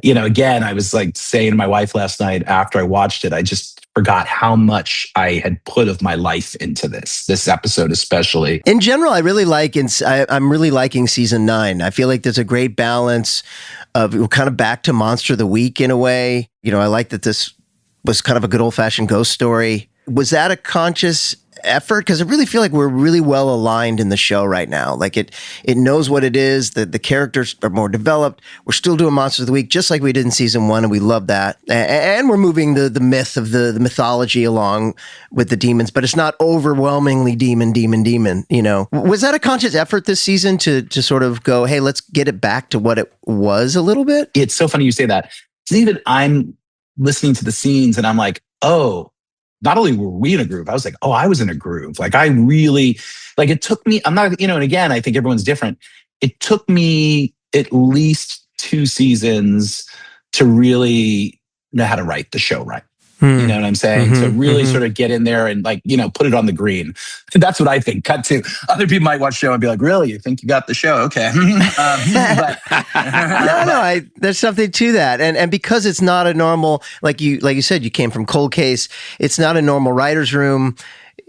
Again, I was like saying to my wife last night after I watched it, I just forgot how much I had put of my life into this episode, especially. In general, I really like, I'm really liking season 9. I feel like there's a great balance of kind of back to Monster of the Week in a way. I like that this was kind of a good old fashioned ghost story. Was that a conscious effort? Because I really feel like we're really well aligned in the show right now. Like it knows what it is. The characters are more developed. We're still doing Monsters of the Week just like we did in season 1, and we love that. And we're moving the myth of the mythology along with the demons, but it's not overwhelmingly demon. Was that a conscious effort this season to sort of go, hey, let's get it back to what it was a little bit? It's so funny you say that. Even I'm listening to the scenes and I'm like, oh, not only were we in a groove, I was like, oh, I was in a groove. Like I really, it took me, I'm not, and again, I think everyone's different. It took me at least 2 seasons to really know how to write the show right. You know what I'm saying? So really sort of get in there and put it on the green. That's what I think. Cut to other people might watch the show and be like, really? You think you got the show? Okay. There's something to that. And because it's not a normal, like you said, you came from Cold Case. It's not a normal writer's room.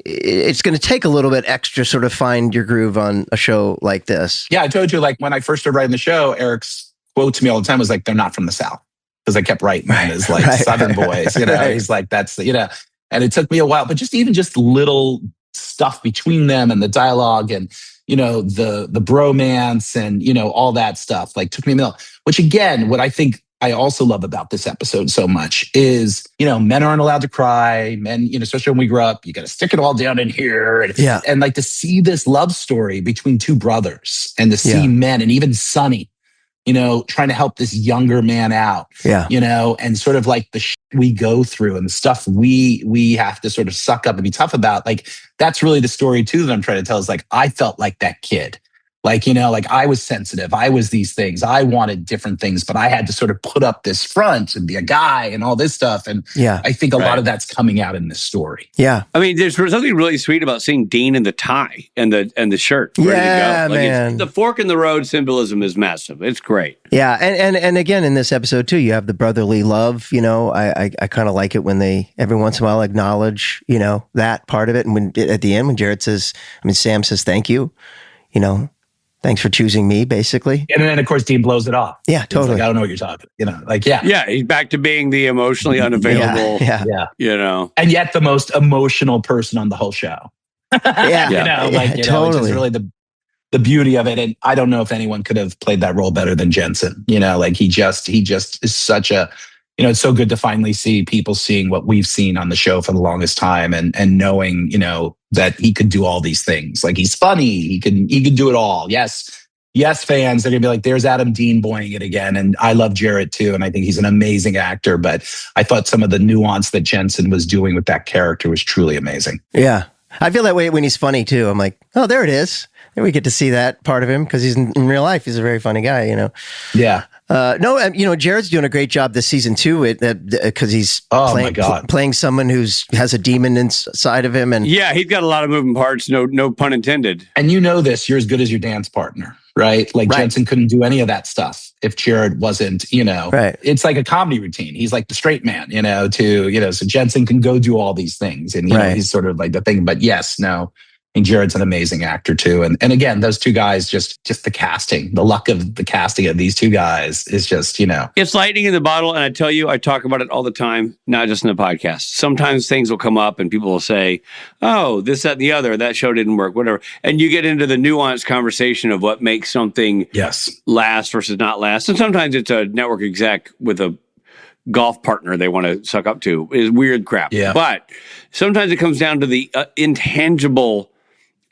It's going to take a little bit extra sort of find your groove on a show like this. Yeah. I told you, when I first started writing the show, Eric's quote to me all the time was like, they're not from the South. Because I kept writing them as Southern boys, He's like, that's, and it took me a while, but just little stuff between them and the dialogue and, the bromance and, all that stuff, took me a minute. Which again, what I think I also love about this episode so much is, men aren't allowed to cry. Men, especially when we grew up, you got to stick it all down in here. And to see this love story between 2 brothers and to see men and even Sonny, trying to help this younger man out, and sort of the shit we go through and the stuff we have to sort of suck up and be tough about. That's really the story too that I'm trying to tell is I felt like that kid. I was sensitive. I was these things. I wanted different things, but I had to sort of put up this front and be a guy and all this stuff. And I think a lot of that's coming out in this story. Yeah. I mean, there's something really sweet about seeing Dean in the tie and the shirt ready to go. Man. The fork in the road symbolism is massive. It's great. Yeah. And again, in this episode too, you have the brotherly love. I kind of like it when they every once in a while acknowledge, that part of it. And when at the end, when Sam says, thank you, thanks for choosing me, basically. And then, of course, Dean blows it off. Yeah, totally. I don't know what you're talking. Yeah, he's back to being the emotionally unavailable. Yeah. And yet the most emotional person on the whole show. Totally. Which is really the beauty of it. And I don't know if anyone could have played that role better than Jensen. He just is such a. It's so good to finally see people seeing what we've seen on the show for the longest time and knowing, that he could do all these things. He's funny. He can do it all. Yes, fans, they're going to be like, there's Adam Dean boying it again. And I love Jarrett too. And I think he's an amazing actor. But I thought some of the nuance that Jensen was doing with that character was truly amazing. Yeah. I feel that way when he's funny too. I'm like, oh, there it is. And we get to see that part of him because he's in real life. He's a very funny guy, Yeah. Jared's doing a great job this season too, because he's playing someone has a demon inside of him, and he's got a lot of moving parts. No pun intended. And this, you're as good as your dance partner, right? Jensen couldn't do any of that stuff if Jared wasn't, Right. It's like a comedy routine. He's like the straight man, so Jensen can go do all these things, and he's sort of like the thing. But yes, no. And Jared's an amazing actor too. And again, those two guys, just the casting, the luck of the casting of these two guys is just, It's lightning in the bottle. And I tell you, I talk about it all the time, not just in the podcast. Sometimes things will come up and people will say, oh, this, that, and the other, that show didn't work, whatever. And you get into the nuanced conversation of what makes something last versus not last. And sometimes it's a network exec with a golf partner they want to suck up to. Is weird crap. Yeah. But sometimes it comes down to the intangible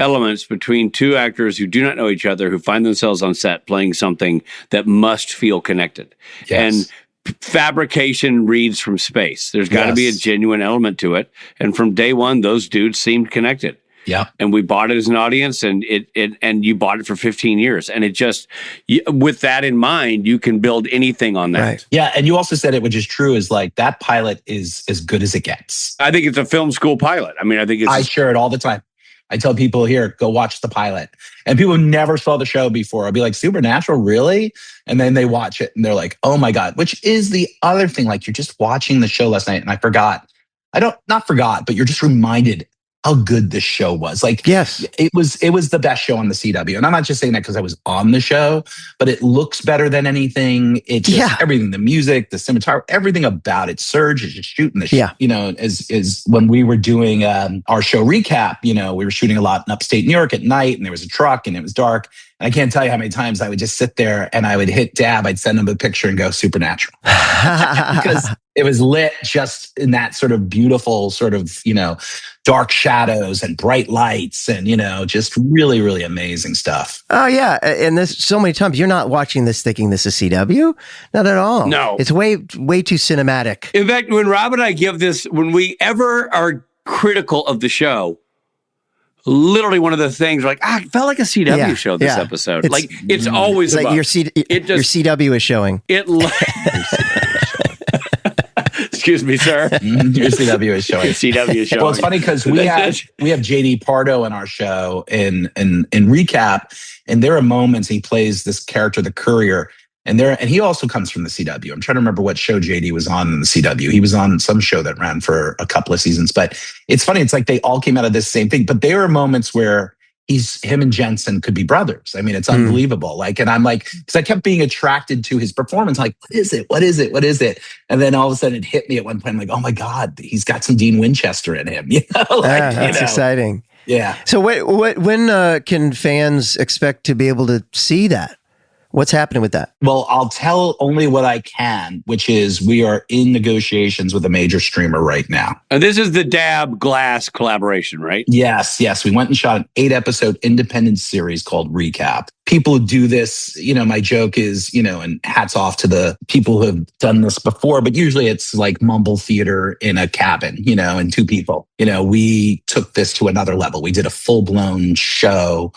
elements between two actors who do not know each other, who find themselves on set playing something that must feel connected. Yes. And fabrication reads from space. There's got to be a genuine element to it. And from day one, those dudes seemed connected. Yeah. And we bought it as an audience, and and you bought it for 15 years. And it just, with that in mind, you can build anything on that. Right. Yeah. And you also said it, which is true, is like that pilot is as good as it gets. I think it's a film school pilot. I mean, I think I share it all the time. I tell people, here, go watch the pilot. And people who never saw the show before, I'll be like, Supernatural, really? And then they watch it and they're like, oh my God, which is the other thing. Like, you're just watching the show last night and I forgot. Not forgot, but you're just reminded how good this show was. Like, yes, it was the best show on the CW. And I'm not just saying that because I was on the show, but it looks better than anything. It just, everything, the music, the cinematography, everything about it. Serge is just shooting the shit. Is when we were doing our show recap, we were shooting a lot in upstate New York at night, and there was a truck and it was dark. And I can't tell you how many times I would just sit there and I would hit Dab. I'd send him a picture and go, Supernatural. Because it was lit just in that sort of beautiful sort of, dark shadows and bright lights and, just really, really amazing stuff. Oh, yeah. And there's so many times you're not watching this thinking this is CW. Not at all. No. It's way too cinematic. In fact, when Rob and I give this, when we ever are critical of the show, literally one of the things like, it felt like a CW show this episode. It's always like your CW is showing. Excuse me, sir. Your CW is showing. CW is showing. Well, it's funny because we have JD Pardo in our show in recap, and there are moments he plays this character, the courier, and he also comes from the CW. I'm trying to remember what show JD was on in the CW. He was on some show that ran for a couple of seasons, but it's funny. It's like they all came out of this same thing, but there are moments where him and Jensen could be brothers. I mean, it's unbelievable. And I'm like, because I kept being attracted to his performance. Like, what is it? What is it? What is it? And then all of a sudden it hit me at one point. I'm like, oh my God, he's got some Dean Winchester in him. That's exciting. Yeah. So when can fans expect to be able to see that? What's happening with that? Well, I'll tell only what I can, which is we are in negotiations with a major streamer right now. And this is the Dab Glass collaboration, right? Yes. We went and shot an 8-episode independent series called Recap. People who do this, my joke is, and hats off to the people who have done this before, but usually it's like mumble theater in a cabin, and two people. We took this to another level. We did a full-blown show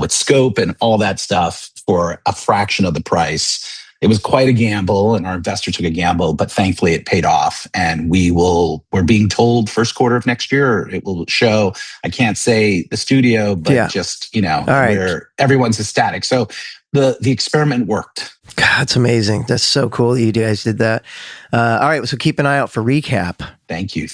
with scope and all that stuff for a fraction of the price. It was quite a gamble, and our investor took a gamble, but thankfully it paid off. And we're being told first quarter of next year it will show. I can't say the studio, but just, where everyone's ecstatic. So the experiment worked. God, that's amazing. That's so cool that you guys did that. All right, so keep an eye out for Recap. Thank you.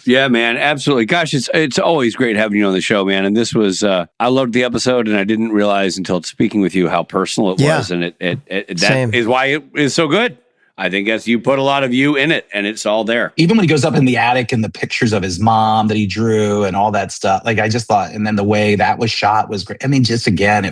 Yeah, man, absolutely. Gosh, it's always great having you on the show, man. And this was, I loved the episode, and I didn't realize until speaking with you how personal it was. And that is why it is so good. I think you put a lot of you in it, and it's all there. Even when he goes up in the attic and the pictures of his mom that he drew and all that stuff, I just thought, and then the way that was shot was great. I mean, just again,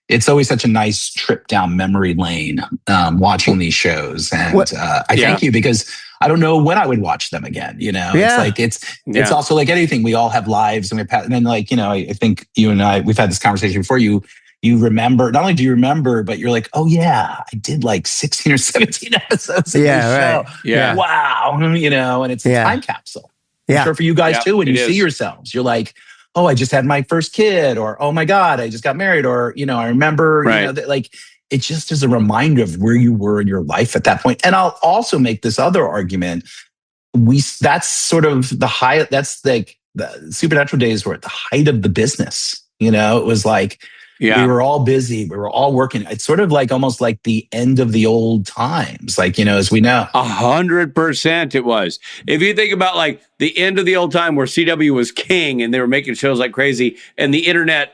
it's always such a nice trip down memory lane watching these shows. And I thank you, because I don't know when I would watch them again. It's also like anything. We all have lives, and then I think you and I, we've had this conversation before. You remember, not only do you remember, but you're like, oh yeah, I did 16 or 17 episodes of this show. Yeah. Wow. And it's a time capsule. I'm sure for you guys too, when you see yourselves, you're like, oh, I just had my first kid, or, oh my God, I just got married, or, I remember, it just is a reminder of where you were in your life at that point. And I'll also make this other argument. That's sort of the the Supernatural days were at the height of the business. It was like, We were all busy. We were all working. It's sort of like almost like the end of the old times, like, as we know. 100% it was. If you think about like the end of the old time where CW was king and they were making shows like crazy, and the internet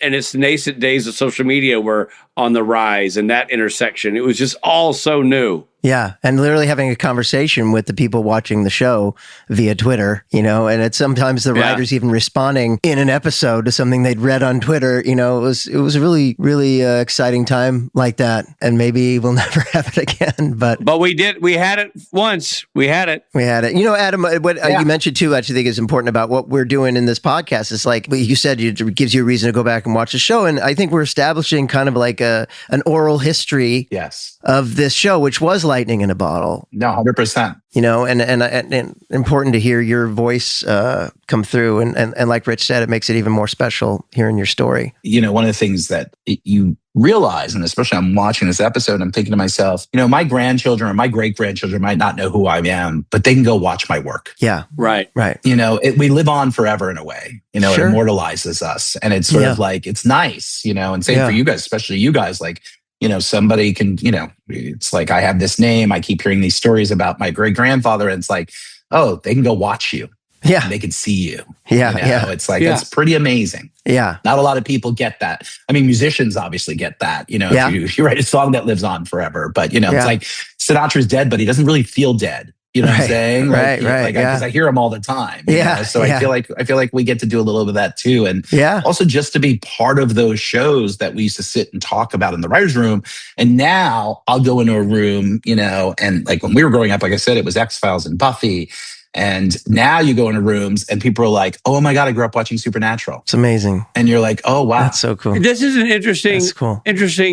and its nascent days of social media were on the rise, and that intersection, it was just all so new. Yeah, and literally having a conversation with the people watching the show via Twitter, and it's sometimes the writers even responding in an episode to something they'd read on Twitter. It was a really, really exciting time like that, and maybe we'll never have it again. But we had it once. We had it. Adam, what you mentioned too, I actually think is important about what we're doing in this podcast. Is like you said, it gives you a reason to go back and watch the show, and I think we're establishing kind of like an oral history of this show, which was lightning in a bottle. No, 100%. And important to hear your voice come through. And like Rich said, it makes it even more special hearing your story. One of the things that you realize, and especially I'm watching this episode, I'm thinking to myself, my grandchildren or my great-grandchildren might not know who I am, but they can go watch my work. Yeah. Right. We live on forever in a way, it immortalizes us. And it's sort of like, it's nice, and same for you guys, especially you guys, like, somebody can, it's like, I have this name. I keep hearing these stories about my great grandfather. And it's like, oh, they can go watch you. Yeah. They can see you. Yeah. It's like, it's pretty amazing. Yeah. Not a lot of people get that. I mean, musicians obviously get that, if you write a song that lives on forever, but it's like Sinatra's dead, but he doesn't really feel dead. You know what I'm saying? Right. Because I hear him all the time. So I feel like we get to do a little bit of that too. And also just to be part of those shows that we used to sit and talk about in the writer's room. And now I'll go into a room, and like when we were growing up, like I said, it was X-Files and Buffy. And now you go into rooms and people are like, oh my God, I grew up watching Supernatural. It's amazing. And you're like, oh, wow. That's so cool. This is an interesting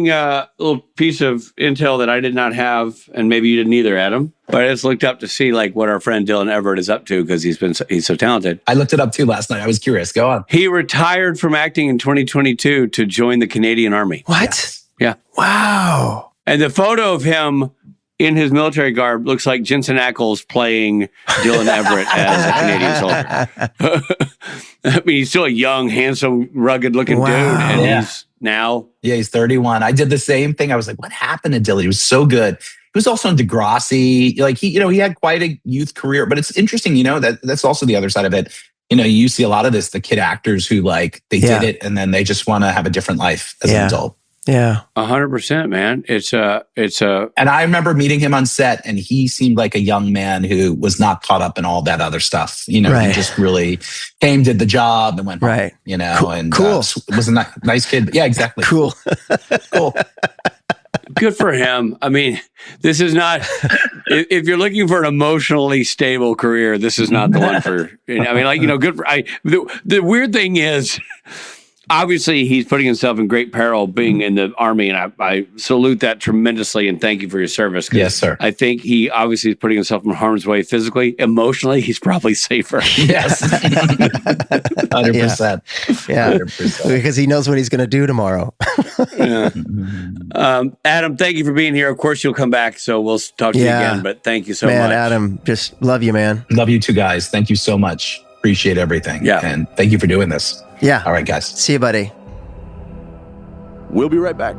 little piece of intel that I did not have, and maybe you didn't either, Adam. But I just looked up to see like what our friend Dylan Everett is up to because he's so talented. I looked it up too last night. I was curious. Go on. He retired from acting in 2022 to join the Canadian Army. What? Yes. Yeah. Wow. And the photo of him in his military garb looks like Jensen Ackles playing Dylan Everett as a Canadian soldier. I mean, he's still a young, handsome, rugged-looking dude, and he's now... Yeah, he's 31. I did the same thing. I was like, what happened to Dylan? He was so good. He was also on Degrassi. Like, he had quite a youth career. But it's interesting, that's also the other side of it. You see a lot of this, the kid actors who, like, they did it, and then they just want to have a different life as an adult. Yeah. 100%, man. It's a. And I remember meeting him on set, and he seemed like a young man who was not caught up in all that other stuff. He just really came, did the job, and went home. Right. And cool. Was a nice kid. But yeah, exactly. Cool. Cool. Good for him. I mean, this is not. If you're looking for an emotionally stable career, this is not the one for. I mean, like good for. The weird thing is. Obviously, he's putting himself in great peril being in the Army, and I salute that tremendously and thank you for your service. Yes, sir. I think he obviously is putting himself in harm's way physically. Emotionally, he's probably safer. Yes. 100%. Yeah. 100%. Because he knows what he's going to do tomorrow. Adam, thank you for being here. Of course, you'll come back, so we'll talk to you again, but thank you so much. Man, Adam, just love you, man. Love you too, guys. Thank you so much. Appreciate everything. Yeah. And thank you for doing this. Yeah. All right, guys. See you, buddy. We'll be right back.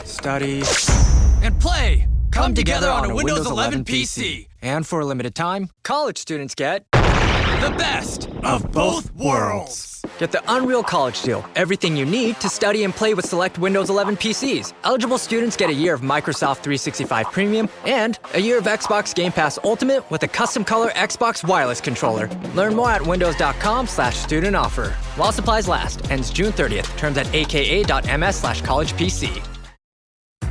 Study and play come together on a Windows 11 PC. And for a limited time, college students get the best of both worlds. Get the Unreal College Deal. Everything you need to study and play with select Windows 11 PCs. Eligible students get a year of Microsoft 365 Premium and a year of Xbox Game Pass Ultimate with a custom color Xbox wireless controller. Learn more at windows.com/student offer. While supplies last. Ends June 30th. Terms at aka.ms/collegepc.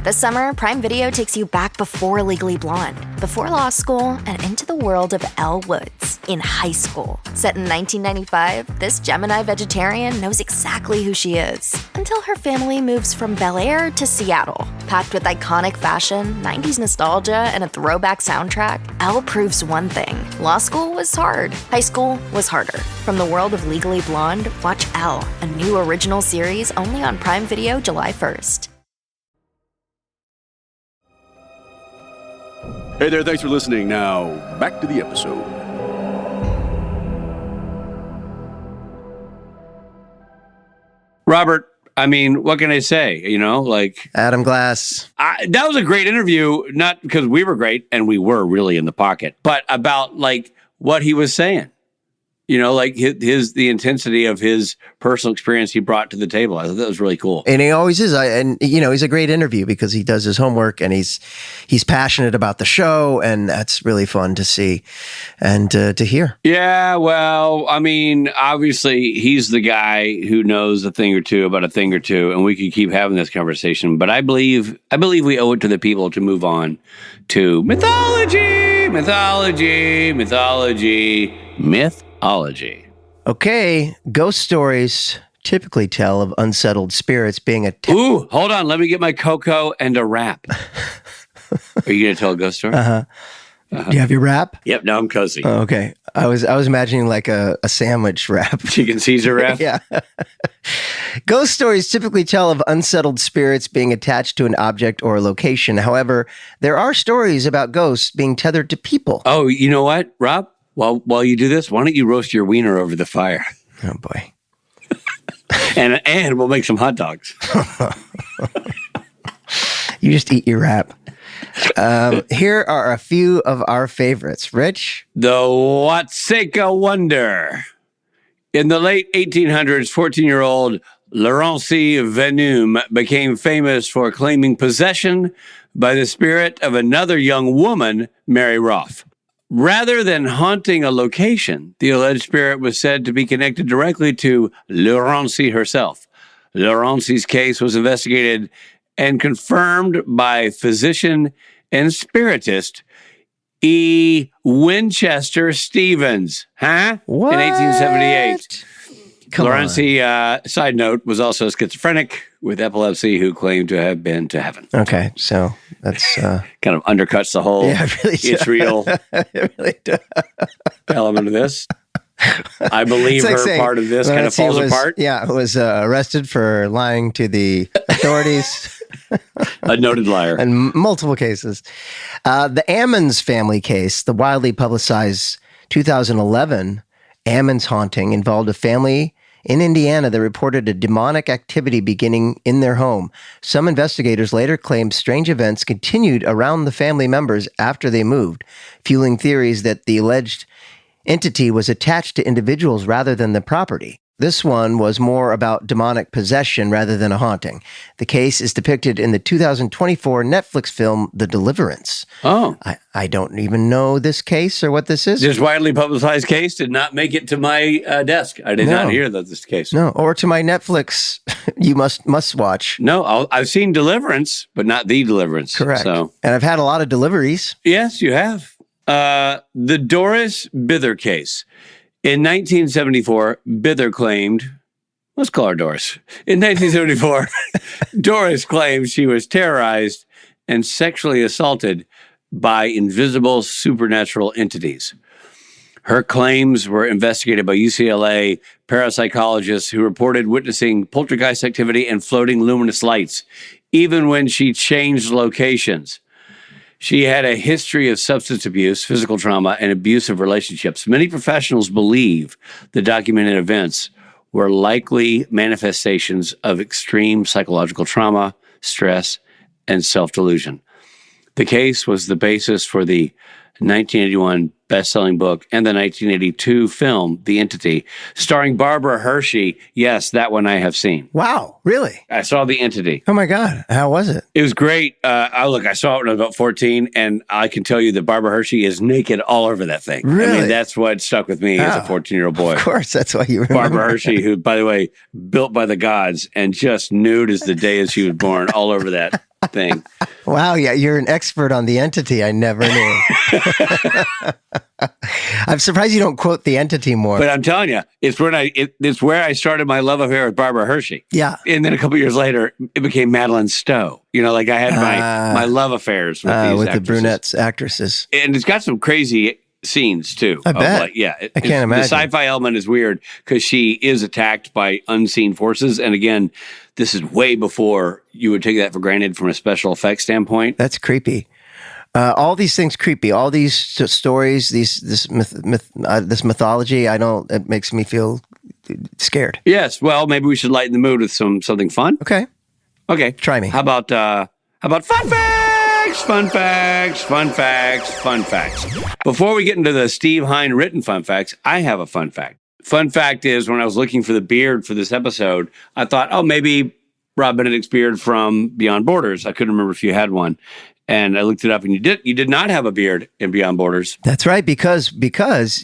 This summer, Prime Video takes you back before Legally Blonde, before law school, and into the world of Elle Woods in high school. Set in 1995, this Gemini vegetarian knows exactly who she is until her family moves from Bel Air to Seattle. Packed with iconic fashion, 90s nostalgia, and a throwback soundtrack, Elle proves one thing. Law school was hard. High school was harder. From the world of Legally Blonde, watch Elle, a new original series only on Prime Video July 1st. Hey there, thanks for listening. Now, back to the episode. Robert, I mean, what can I say? Adam Glass. That was a great interview, not because we were great, and we were really in the pocket, but about what he was saying. The intensity of his personal experience he brought to the table. I thought that was really cool. And he always is. He's a great interview because he does his homework and he's passionate about the show, and that's really fun to see and to hear. Yeah, well, I mean, obviously he's the guy who knows a thing or two about a thing or two, and we could keep having this conversation. But I believe we owe it to the people to move on to mythology. Okay, ghost stories typically tell of unsettled spirits being attacked. Ooh, hold on. Let me get my cocoa and a wrap. Are you going to tell a ghost story? Do you have your wrap? Yep, no, I'm cozy. Oh, okay. I was imagining like a sandwich wrap. Chicken Caesar wrap? Yeah. Ghost stories typically tell of unsettled spirits being attached to an object or a location. However, there are stories about ghosts being tethered to people. Oh, you know what, Rob? While you do this, why don't you roast your wiener over the fire? Oh, boy. and we'll make some hot dogs. You just eat your wrap. Here are a few of our favorites. Rich? The Watseka Wonder. In the late 1800s, 14-year-old Laurence Venum became famous for claiming possession by the spirit of another young woman, Mary Roth. Rather than haunting a location, the alleged spirit was said to be connected directly to Laurence herself. Laurence's case was investigated and confirmed by physician and spiritist E. Winchester Stevens, What? in 1878. Come Laurence, on. Side note, was also schizophrenic with epilepsy who claimed to have been to heaven. Okay, so that's... kind of undercuts the whole it's real it really does. element of this. I believe her saying, part of this kind of falls apart. Yeah, was arrested for lying to the authorities. A noted liar. In multiple cases. The Ammons family case, the widely publicized 2011 Ammons haunting, involved a family in Indiana that reported a demonic activity beginning in their home. Some investigators later claimed strange events continued around the family members after they moved, fueling theories that the alleged entity was attached to individuals rather than the property. This one was more about demonic possession rather than a haunting. The case is depicted in the 2024 Netflix film, The Deliverance. Oh. I don't even know this case or what this is. This widely publicized case did not make it to my desk. I did not hear that this case. No, or to my Netflix, you must watch. No, I've seen Deliverance, but not The Deliverance. Correct. So. And I've had a lot of deliveries. Yes, you have. The Doris Bither case. In 1974, Bither claimed, let's call her Doris. In 1974, Doris claimed she was terrorized and sexually assaulted by invisible supernatural entities. Her claims were investigated by UCLA parapsychologists who reported witnessing poltergeist activity and floating luminous lights, even when she changed locations. She had a history of substance abuse, physical trauma, and abusive relationships. Many professionals believe the documented events were likely manifestations of extreme psychological trauma, stress, and self-delusion. The case was the basis for the 1981 best-selling book and the 1982 film, The Entity, starring Barbara Hershey. Yes, that one I have seen. Wow, really? I saw The Entity. Oh my God, how was it? It was great. I saw it when I was about 14, and I can tell you that Barbara Hershey is naked all over that thing. Really? I mean, that's what stuck with me as a 14-year-old boy. Of course, that's why you remember. Barbara Hershey, who, by the way, built by the gods and just nude as the day as she was born, all over that thing. Wow, yeah, you're an expert on The Entity. I never knew. I'm surprised you don't quote The Entity more. But I'm telling you, it's where I started my love affair with Barbara Hershey. Yeah. And then a couple years later, it became Madeline Stowe. You know, like I had my love affairs with these the brunettes actresses. And it's got some crazy scenes too. I bet. I can't imagine. The sci-fi element is weird because she is attacked by unseen forces. And again, this is way before you would take that for granted from a special effects standpoint. That's creepy. All these things creepy. All these stories, this mythology. It makes me feel scared. Yes. Well, maybe we should lighten the mood with something fun. Okay. Try me. How about fun facts? Fun facts. Fun facts. Fun facts. Before we get into the Steve Hine written fun facts, I have a fun fact. Fun fact is, when I was looking for the beard for this episode, I thought, maybe Rob Benedict's beard from Beyond Borders. I couldn't remember if you had one. And I looked it up, and you did not have a beard in Beyond Borders. That's right, because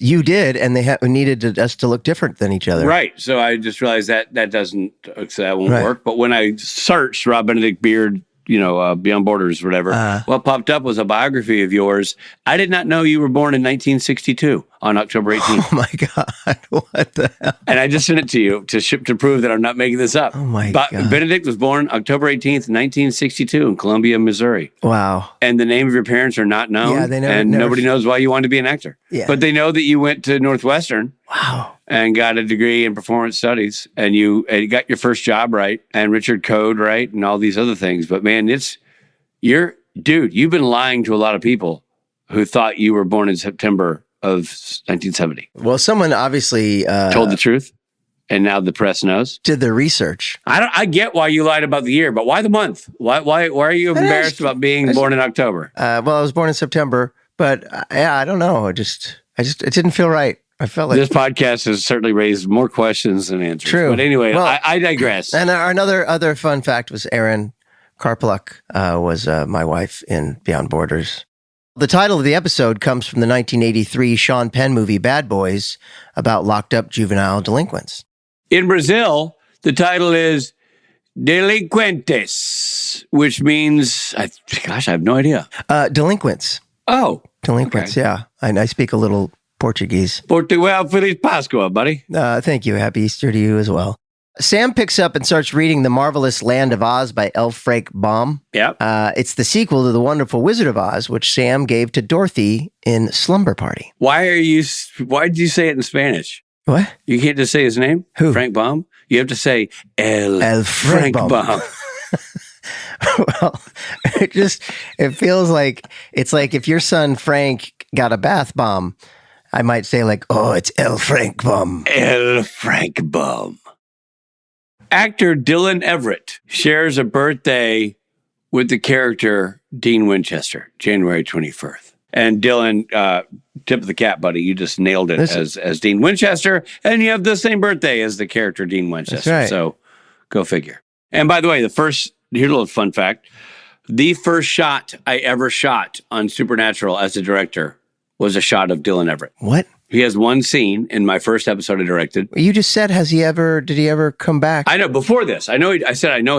you did, and they needed us to look different than each other. Right. So I just realized that won't work. But when I searched Rob Benedict beard, Beyond Borders, whatever, what popped up was a biography of yours. I did not know you were born in 1962 on October 18th. Oh my God! What the hell? And I just sent it to you to prove that I'm not making this up. Oh my God! Benedict was born October 18th, 1962 in Columbia, Missouri. Wow! And the name of your parents are not known. Yeah, they never. And nobody knows why you wanted to be an actor. Yeah. But they know that you went to Northwestern. Wow. And got a degree in performance studies, and you got your first job right, and Richard Code right, and all these other things. But man, you've been lying to a lot of people who thought you were born in September of 1970. Well, someone obviously told the truth, and now the press knows. Did the research. I get why you lied about the year, but why the month? Why are you embarrassed about being born in October? Well, I was born in September, but I don't know. It didn't feel right. I felt like this podcast has certainly raised more questions than answers. True. But anyway, well, I digress. And other fun fact was Erin Karpluk was my wife in Beyond Borders. The title of the episode comes from the 1983 Sean Penn movie Bad Boys, about locked up juvenile delinquents. In Brazil, the title is Delinquentes, which means, I have no idea. Delinquents. Oh. Delinquents, okay. Yeah. I speak a little Portuguese. Portugal, Feliz Pascua, buddy. Thank you. Happy Easter to you as well. Sam picks up and starts reading The Marvelous Land of Oz by L. Frank Baum. Yep. It's the sequel to The Wonderful Wizard of Oz, which Sam gave to Dorothy in Slumber Party. Why did you say it in Spanish? What? You can't just say his name? Who? Frank Baum? You have to say El Frank Baum. Well, it feels like, it's like if your son Frank got a bath bomb, I might say it's El Frank Baum. El Frank Baum. Actor Dylan Everett shares a birthday with the character Dean Winchester, January 21st. And Dylan, tip of the cap, buddy. You just nailed it as Dean Winchester, and you have the same birthday as the character Dean Winchester. That's right. So go figure. And by the way, here's a little fun fact. The first shot I ever shot on Supernatural as a director was a shot of Dylan Everett. What? He has one scene in my first episode I directed. You just said, did he ever come back? I know, before this. I know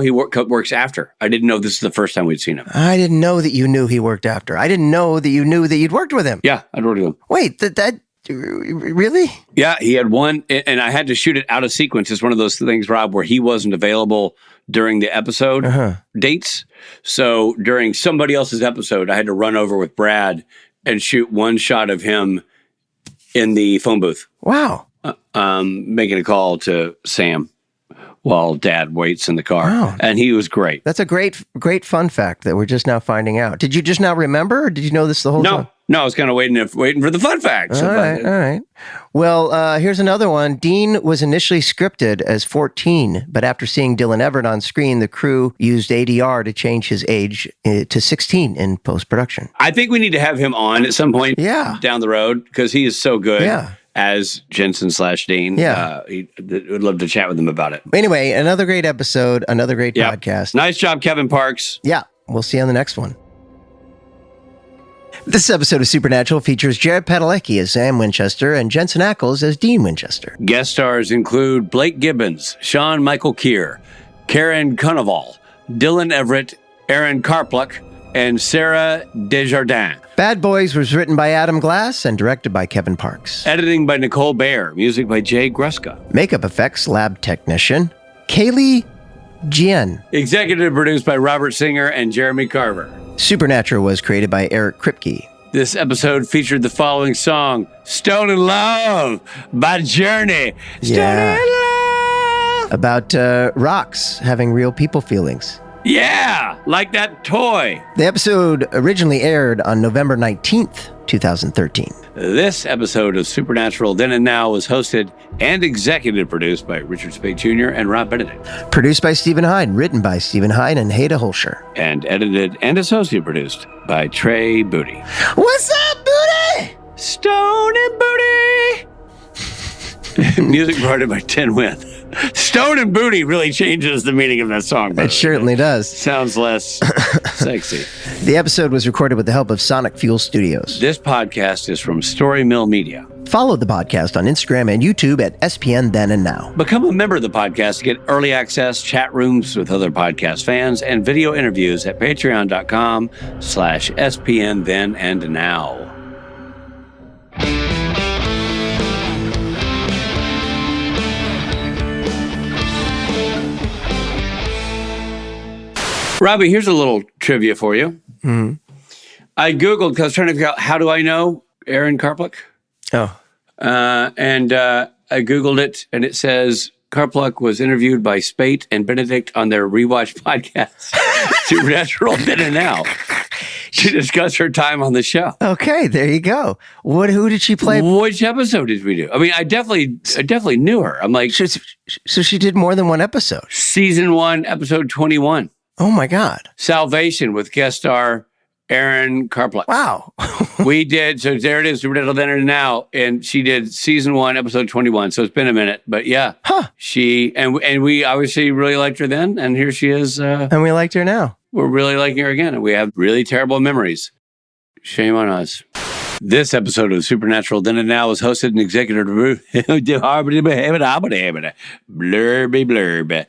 he works after. I didn't know this is the first time we'd seen him. I didn't know that you knew he worked after. I didn't know that you knew that you'd worked with him. Yeah, I'd worked with him. Wait, that really? Yeah, he had one, and I had to shoot it out of sequence. It's one of those things, Rob, where he wasn't available during the episode dates. So during somebody else's episode, I had to run over with Brad and shoot one shot of him in the phone booth. Wow. Making a call to Sam while Dad waits in the car. Wow. And he was great. That's a great fun fact that we're just now finding out. Did you just now remember, or did you know this the whole time? No, I was kind of waiting for the fun facts. All right. Well, here's another one. Dean was initially scripted as 14, but after seeing Dylan Everett on screen, the crew used ADR to change his age to 16 in post-production. I think we need to have him on at some point down the road, because he is so good as Jensen/Dean. Yeah. Would love to chat with him about it. Anyway, another great episode, another great podcast. Nice job, Kevin Parks. Yeah, we'll see you on the next one. This episode of Supernatural features Jared Padalecki as Sam Winchester and Jensen Ackles as Dean Winchester. Guest stars include Blake Gibbons, Sean Michael Keir, Karen Conoval, Dylan Everett, Erin Karpluk, and Sarah Desjardins. Bad Boys was written by Adam Glass and directed by Kevin Parks. Editing by Nicole Baer. Music by Jay Gruska. Makeup effects lab technician Kaylee Jian. Executive produced by Robert Singer and Jeremy Carver. Supernatural was created by Eric Kripke. This episode featured the following song, Stolen Love by Journey. Stolen Love. About rocks having real people feelings. Yeah, like that toy. The episode originally aired on November 19th, 2013. This episode of Supernatural Then and Now was hosted and executive produced by Richard Speight Jr. and Rob Benedict. Produced by Stephen Hyde, written by Stephen Hyde and Haida Holscher. And edited and associate produced by Trey Booty. What's up, Booty? Stone and Booty! Music provided by Tin Win. Stone and Booty really changes the meaning of that song. It certainly does. Sounds less sexy. The episode was recorded with the help of Sonic Fuel Studios. This podcast is from Story Mill Media. Follow the podcast on Instagram and YouTube at SPN Then and Now. Become a member of the podcast to get early access, chat rooms with other podcast fans, and video interviews at patreon.com/SPN Then and Now. Robbie, here's a little trivia for you. Mm-hmm. I Googled, because I was trying to figure out, how do I know Aaron Karpluk? Oh. And I Googled it, and it says Karpluk was interviewed by Speight and Benedict on their rewatch podcast, Supernatural Then and Now, to discuss her time on the show. Okay, there you go. Who did she play? Which episode did we do? I mean, I definitely knew her. I'm like... So she did more than one episode? Season 1, episode 21. Oh, my God. Salvation with guest star Aaron Karpluk. Wow. We did. So there it is. Supernatural Then and Now. And she did season 1, episode 21. So it's been a minute. But yeah. Huh. She, and we obviously really liked her then. And here she is. And we liked her now. We're really liking her again. And we have really terrible memories. Shame on us. This episode of Supernatural Then and Now was hosted and executive blurby blurby.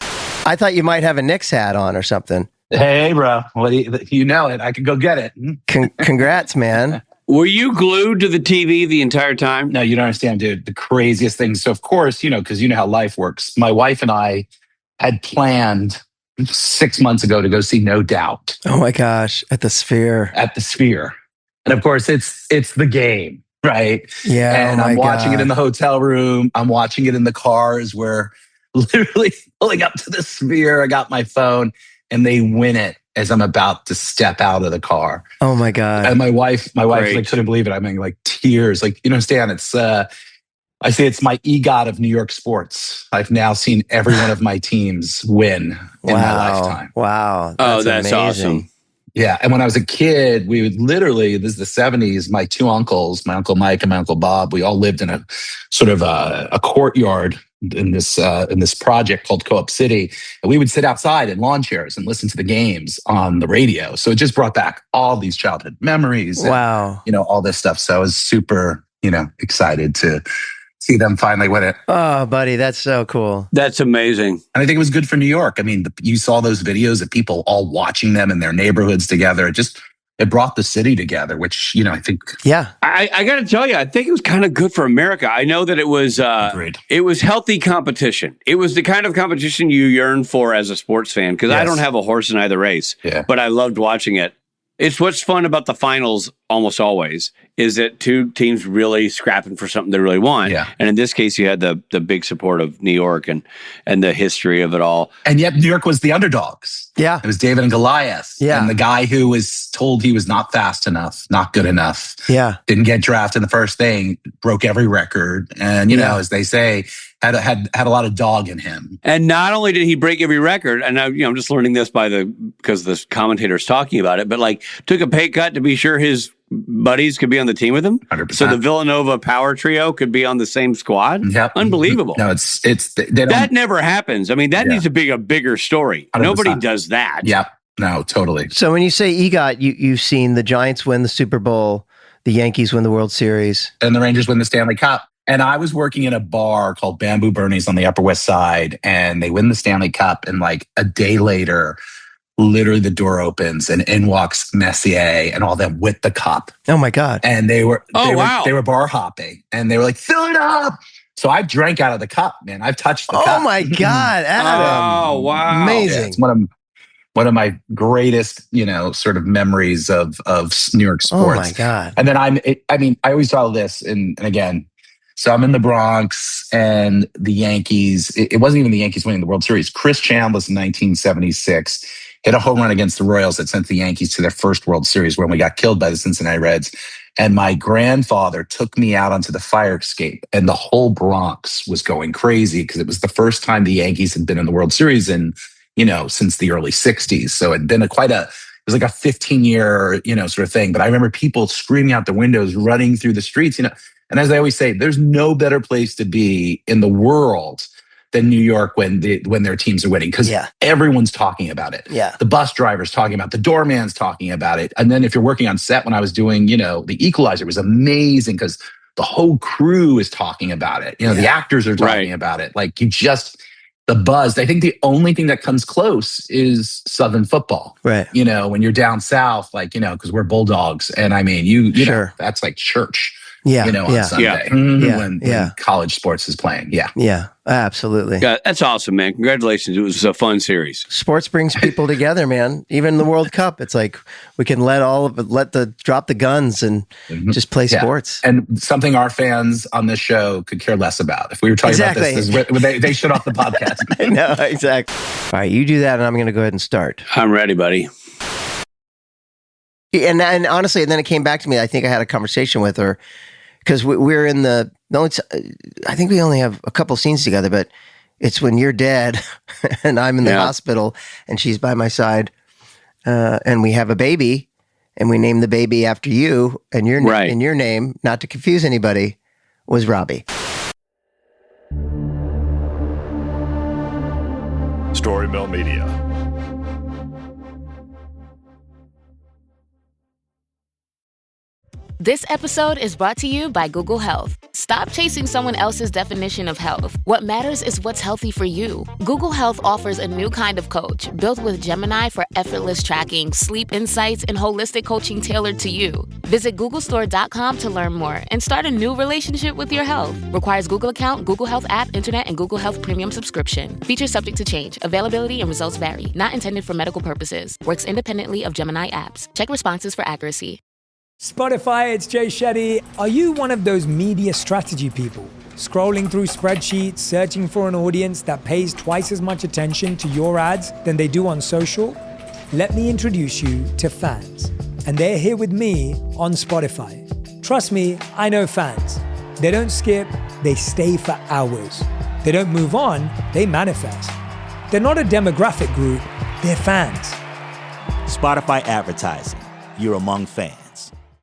I thought you might have a Knicks hat on or something. Hey, bro. What you know it. I could go get it. Congrats, man. Were you glued to the TV the entire time? No, you don't understand, dude. The craziest thing. So, of course, because you know how life works. My wife and I had planned 6 months ago to go see No Doubt. Oh, my gosh. At the Sphere. And, of course, it's the game, right? Yeah. And I'm watching it in the hotel room. I'm watching it in the cars where literally pulling up to the Sphere. I got my phone and they win it as I'm about to step out of the car. Oh my God. And my wife like, couldn't believe it. I mean, like tears, like, you know, Stan, it's, I say it's my EGOT of New York sports. I've now seen every one of my teams win in my lifetime. Wow. That's amazing. awesome. Yeah. And when I was a kid, we would literally, this is the 70s, my two uncles, my Uncle Mike and my Uncle Bob, we all lived in a sort of a courtyard in this project called Co-op City. And we would sit outside in lawn chairs and listen to the games on the radio. So it just brought back all these childhood memories. And, wow. All this stuff. So I was super, excited to see them finally win it. Oh, buddy, that's so cool. That's amazing. And I think it was good for New York. I mean, you saw those videos of people all watching them in their neighborhoods together. It brought the city together, which, I think... Yeah. I got to tell you, I think it was kind of good for America. I know that it was healthy competition. It was the kind of competition you yearn for as a sports fan, because I don't have a horse in either race, but I loved watching it. It's what's fun about the finals almost always is that two teams really scrapping for something they really want. Yeah. And in this case, you had the big support of New York and the history of it all. And yet New York was the underdogs. Yeah. It was David and Goliath. Yeah. And the guy who was told he was not fast enough, not good enough. Yeah. Didn't get drafted in the first thing, broke every record. And, as they say, had a lot of dog in him. And not only did he break every record, and I'm just learning this because the commentator's talking about it, but took a pay cut to be sure his buddies could be on the team with him. 100%. So the Villanova power trio could be on the same squad. Yep. Unbelievable. No, that never happens. I mean, that needs to be a bigger story. 100%. Nobody does that. Yep. No, totally. So when you say EGOT, you've seen the Giants win the Super Bowl, the Yankees win the World Series, and the Rangers win the Stanley Cup. And I was working in a bar called Bamboo Bernie's on the Upper West Side, and they win the Stanley Cup. And a day later, literally the door opens and in walks Messier and all them with the cup. Oh my God. And they were wow. They were bar hopping and they were like, fill it up. So I drank out of the cup, man. I've touched the cup. Oh my God, Adam. Oh, wow. Amazing. Yeah, it's one of my greatest, sort of memories of New York sports. Oh my God. And then I always saw this and again, so I'm in the Bronx and the Yankees, it wasn't even the Yankees winning the World Series. Chris Chambliss in 1976 hit a home run against the Royals that sent the Yankees to their first World Series when we got killed by the Cincinnati Reds. And my grandfather took me out onto the fire escape, and the whole Bronx was going crazy because it was the first time the Yankees had been in the World Series in, since the early 60s. So it had been it was like a 15-year, sort of thing. But I remember people screaming out the windows, running through the streets, And as I always say, there's no better place to be in the world than New York when their teams are winning, because everyone's talking about it. Yeah. The bus driver's talking about it. The doorman's talking about it. And then if you're working on set, when I was doing, The Equalizer, it was amazing because the whole crew is talking about it. The actors are talking about it. Like the buzz. I think the only thing that comes close is Southern football. Right. When you're down south, because we're Bulldogs. And I mean, you know, that's like church. On Sunday when college sports is playing. Yeah, absolutely. Yeah, that's awesome, man. Congratulations. It was a fun series. Sports brings people together, man. Even the World Cup, it's like we can drop the guns and just play sports. And something our fans on this show could care less about. If we were talking about this, they shut off the podcast. I know, exactly. All right, you do that and I'm going to go ahead and start. I'm ready, buddy. And honestly, and then it came back to me. I think I had a conversation with her because we're in I think we only have a couple scenes together, but it's when you're dead and I'm in the hospital and she's by my side and we have a baby and we name the baby after you and your name, not to confuse anybody, was Robbie. Story Mill Media. This episode is brought to you by Google Health. Stop chasing someone else's definition of health. What matters is what's healthy for you. Google Health offers a new kind of coach built with Gemini for effortless tracking, sleep insights, and holistic coaching tailored to you. Visit googlestore.com to learn more and start a new relationship with your health. Requires Google account, Google Health app, internet, and Google Health Premium subscription. Features subject to change. Availability and results vary. Not intended for medical purposes. Works independently of Gemini apps. Check responses for accuracy. Spotify, it's Jay Shetty. Are you one of those media strategy people? Scrolling through spreadsheets, searching for an audience that pays twice as much attention to your ads than they do on social? Let me introduce you to Fans. And they're here with me on Spotify. Trust me, I know Fans. They don't skip, they stay for hours. They don't move on, they manifest. They're not a demographic group, they're fans. Spotify advertising. You're among fans.